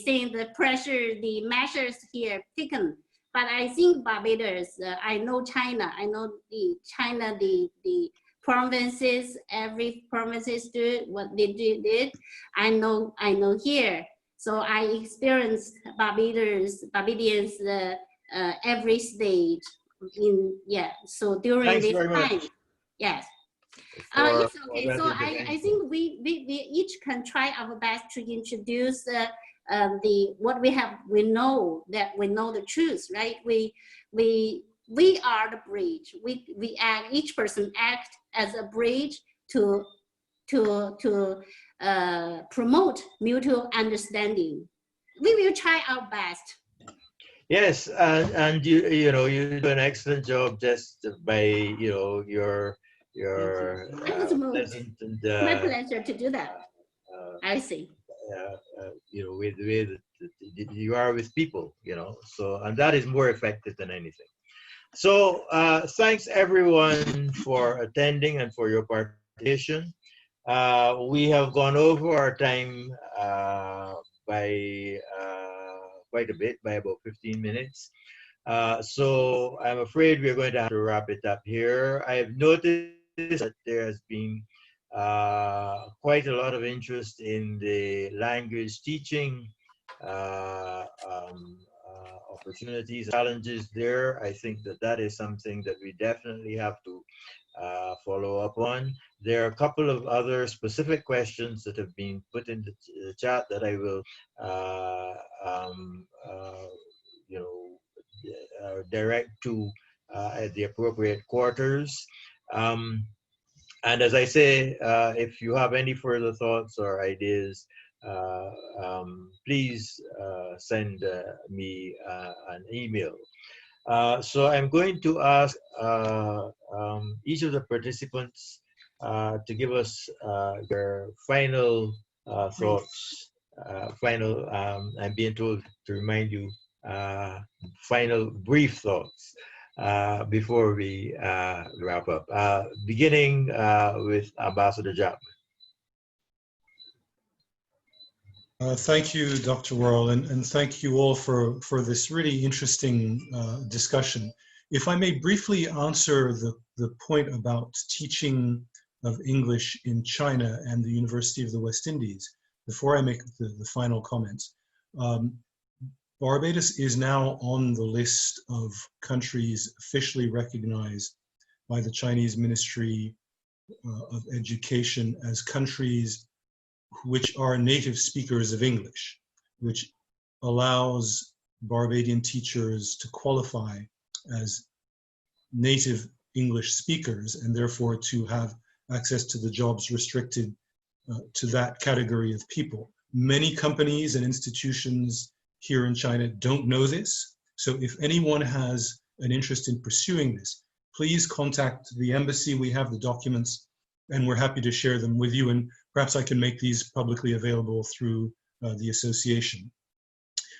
things, the pressure, the measures here taken. But I think Barbados, I know China, I know China, the provinces, every provinces do what they did. I know here. So I experienced Barbadians every stage so during this time, yes. It's okay. So I think we each can try our best to introduce what we have, we know the truth, right? We are the bridge. We act, each person act as a bridge to promote mutual understanding. We will try our best. Yes, and you know you do an excellent job just by your pleasant and My pleasure to do that. I see. With the way that you are with people, so, and that is more effective than anything. So thanks everyone for attending and for your participation. We have gone over our time by quite a bit, by about 15 minutes. So I'm afraid we're going to have to wrap it up here. I have noticed that there has been quite a lot of interest in the language teaching opportunities, challenges there. I think that is something that we definitely have to follow up on. There are a couple of other specific questions that have been put in the chat that I will direct to at the appropriate quarters. And as I say, if you have any further thoughts or ideas, please send me an email. So I'm going to ask each of the participants to give us their final thoughts. I'm being told to remind you, final brief thoughts before we wrap up. Beginning with Ambassador Jackman. Thank you, Dr. Worrell, and thank you all for this really interesting discussion. If I may briefly answer the point about teaching of English in China and the University of the West Indies, before I make the final comments. Barbados is now on the list of countries officially recognized by the Chinese Ministry of Education as countries which are native speakers of English, which allows Barbadian teachers to qualify as native English speakers and therefore to have access to the jobs restricted to that category of people. Many companies and institutions here in China don't know this. So if anyone has an interest in pursuing this, please contact the embassy. We have the documents and we're happy to share them with you. And perhaps I can make these publicly available through the association.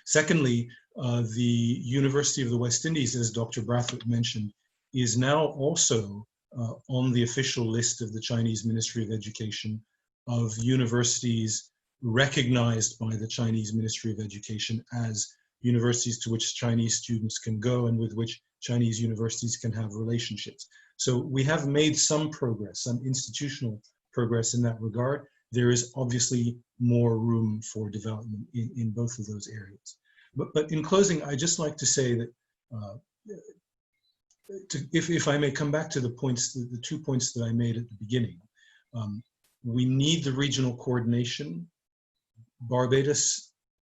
Secondly, the University of the West Indies, as Dr. Brathwaite mentioned, is now also on the official list of the Chinese Ministry of Education of universities recognized by the Chinese Ministry of Education as universities to which Chinese students can go and with which Chinese universities can have relationships. So we have made some progress, some institutional progress in that regard. There is obviously more room for development in both of those areas. But in closing, I'd just like to say that if I may come back to the points, the 2 points that I made at the beginning, we need the regional coordination. Barbados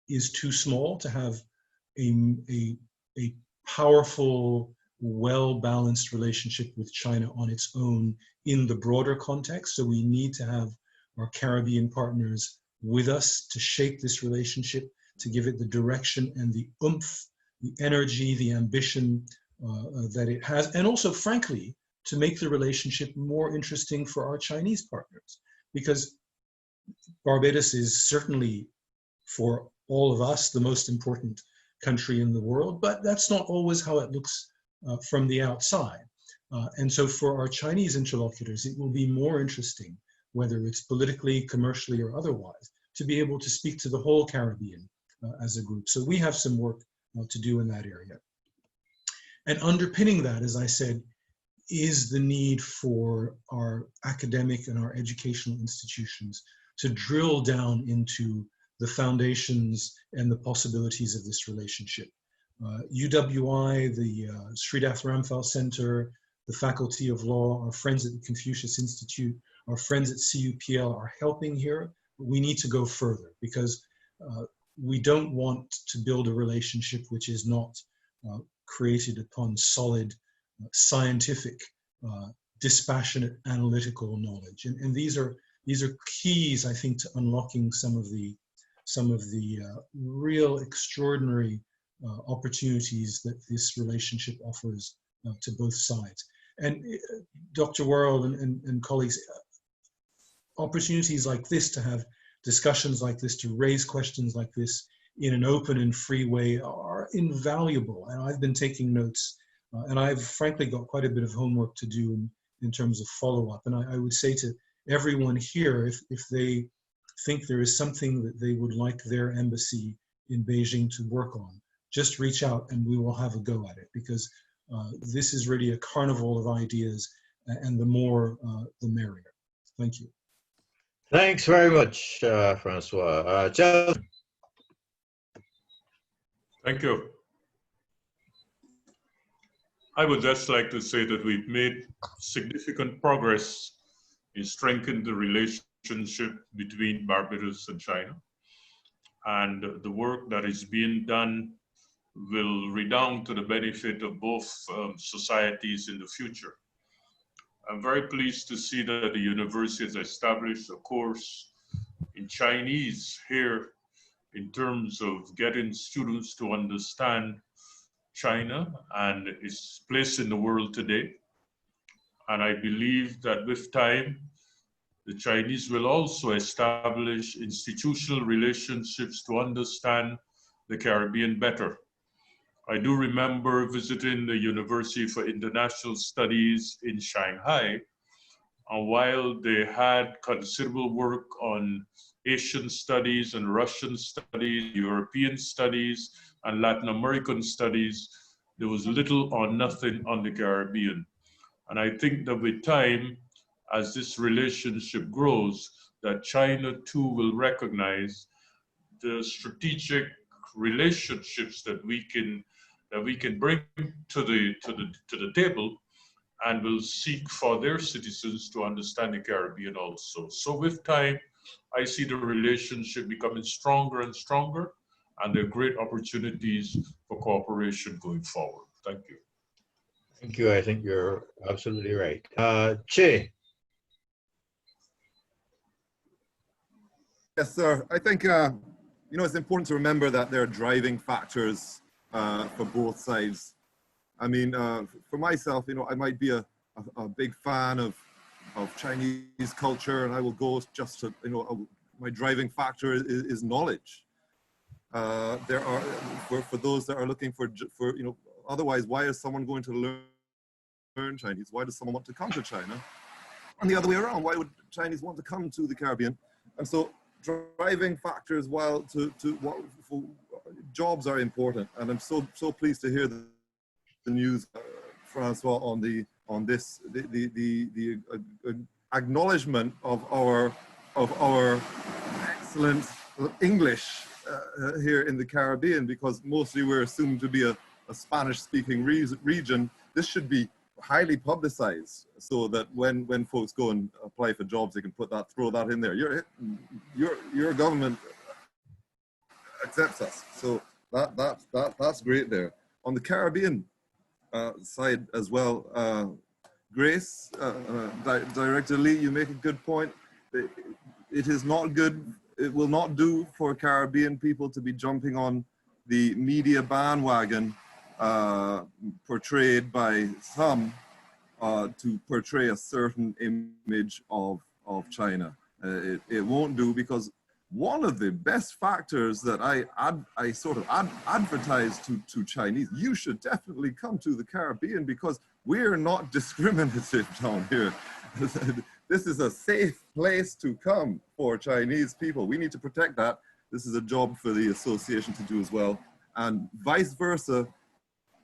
is too small to have a powerful, well-balanced relationship with China on its own in the broader context. So we need to have our Caribbean partners with us to shape this relationship, to give it the direction and the oomph, the energy, the ambition that it has, and also, frankly, to make the relationship more interesting for our Chinese partners. Because Barbados is certainly, for all of us, the most important country in the world, but that's not always how it looks from the outside. And so for our Chinese interlocutors, it will be more interesting, whether it's politically, commercially, or otherwise, to be able to speak to the whole Caribbean as a group. So we have some work to do in that area. And underpinning that, as I said, is the need for our academic and our educational institutions to drill down into the foundations and the possibilities of this relationship. UWI, the Sridath Ramphal Center, the Faculty of Law, our friends at the Confucius Institute, our friends at CUPL are helping here. But we need to go further because we don't want to build a relationship which is not created upon solid scientific, dispassionate analytical knowledge. And these are keys, I think, to unlocking some of the real extraordinary opportunities that this relationship offers to both sides. And Dr. Worrell and colleagues, opportunities like this to have discussions like this, to raise questions like this in an open and free way are invaluable. And I've been taking notes, and I've frankly got quite a bit of homework to do in terms of follow-up. And I would say to everyone here, if they think there is something that they would like their embassy in Beijing to work on, just reach out and we will have a go at it, because this is really a carnival of ideas, and the more, the merrier. Thank you. Thanks very much, François. Chelston. Thank you. I would just like to say that we've made significant progress in strengthening the relationship between Barbados and China. And the work that is being done will redound to the benefit of both societies in the future. I'm very pleased to see that the university has established a course in Chinese here in terms of getting students to understand China and its place in the world today. And I believe that with time, the Chinese will also establish institutional relationships to understand the Caribbean better. I do remember visiting the University for International Studies in Shanghai, and while they had considerable work on Asian studies and Russian studies, European studies, and Latin American studies, there was little or nothing on the Caribbean. And I think that with time, as this relationship grows, that China too will recognize the strategic relationships that we can bring to the table, and will seek for their citizens to understand the Caribbean also. So with time, I see the relationship becoming stronger and stronger, and there are great opportunities for cooperation going forward. Thank you. Thank you. I think you're absolutely right. Che. Yes, sir. I think, it's important to remember that there are driving factors for both sides. I mean, for myself, I might be a big fan of Chinese culture, and I will go just to, my driving factor is knowledge. There are, for those that are looking for, otherwise, why is someone going to learn Chinese? Why does someone want to come to China? And the other way around, why would Chinese want to come to the Caribbean? And so driving factors, while for jobs are important. And I'm so pleased to hear the news, François, on this, the acknowledgement of our excellent English here in the Caribbean, because mostly we're assumed to be a Spanish-speaking region. This should be highly publicized, so that when folks go and apply for jobs, they can throw that in there. Your government accepts us, so that's great there. On the Caribbean side as well, Grace, Director Lee, you make a good point. It is not good. It will not do for Caribbean people to be jumping on the media bandwagon portrayed by some to portray a certain image of China. It won't do, because one of the best factors that I sort of advertise to Chinese, you should definitely come to the Caribbean because we're not discriminative down here. This is a safe place to come for Chinese people. We need to protect that. This is a job for the association to do as well. And vice versa,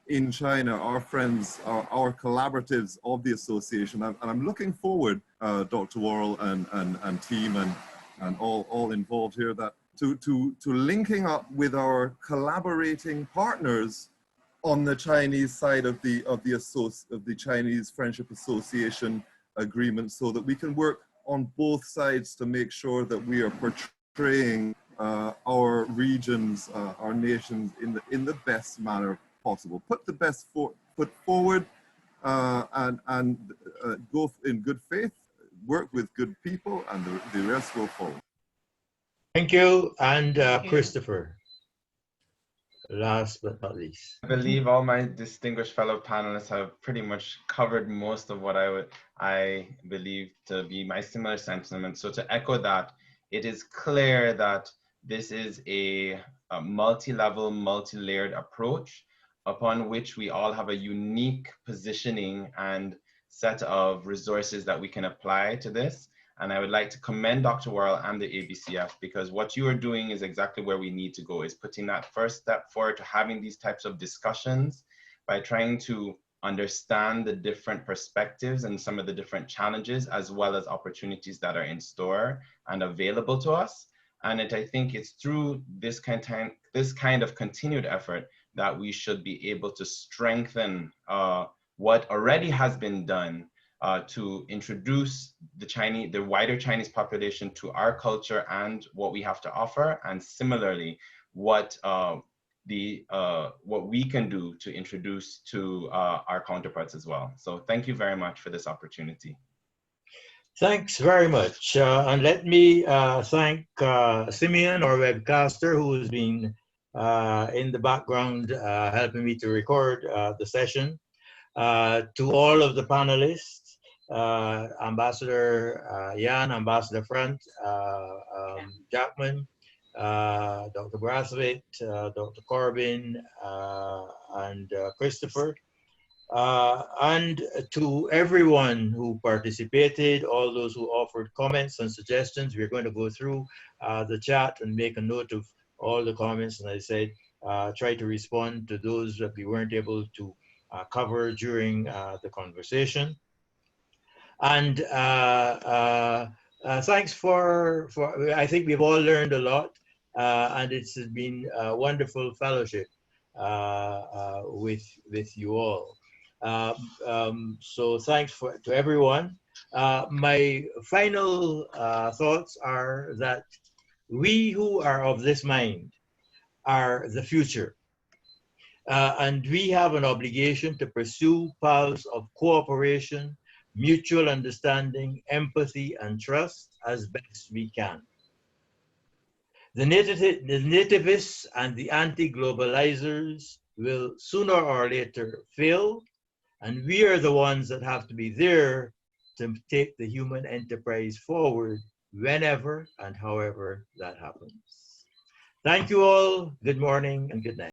in China, our friends, our collaboratives of the association, and I'm looking forward, Dr. Worrell and team and all involved here, that to linking up with our collaborating partners on the Chinese side of the Chinese Friendship Association agreement, so that we can work on both sides to make sure that we are portraying our regions, our nations in the best manner possible. Put the best foot forward and go in good faith, work with good people, and the rest will follow. Thank you. And Christopher, last but not least. I believe all my distinguished fellow panelists have pretty much covered most of what I believe to be my similar sentiments. So to echo that, it is clear that this is a multi-level, multi-layered approach upon which we all have a unique positioning and set of resources that we can apply to this. And I would like to commend Dr. Worrell and the ABCF, because what you are doing is exactly where we need to go, is putting that first step forward to having these types of discussions by trying to understand the different perspectives and some of the different challenges as well as opportunities that are in store and available to us. And I think it's through this kind of continued effort that we should be able to strengthen what already has been done to introduce the wider Chinese population to our culture and what we have to offer, and similarly what we can do to introduce to our counterparts as well. So thank you very much for this opportunity. Thanks very much. And let me thank Simeon, our webcaster, who has been in the background helping me to record the session. To all of the panelists, Ambassador Yan, Ambassador François Jackman, Dr. Brathwaite, Dr. Corbin, and Christopher, and to everyone who participated, all those who offered comments and suggestions. We're going to go through the chat and make a note of all the comments, and I said, try to respond to those that we weren't able to cover during the conversation. And thanks for, I think we've all learned a lot, and it's been a wonderful fellowship with you all. So thanks to everyone. My final thoughts are that we who are of this mind are the future. And we have an obligation to pursue paths of cooperation, mutual understanding, empathy, and trust as best we can. The nativists and the anti-globalizers will sooner or later fail, and we are the ones that have to be there to take the human enterprise forward whenever and however that happens. Thank you all. Good morning and good night.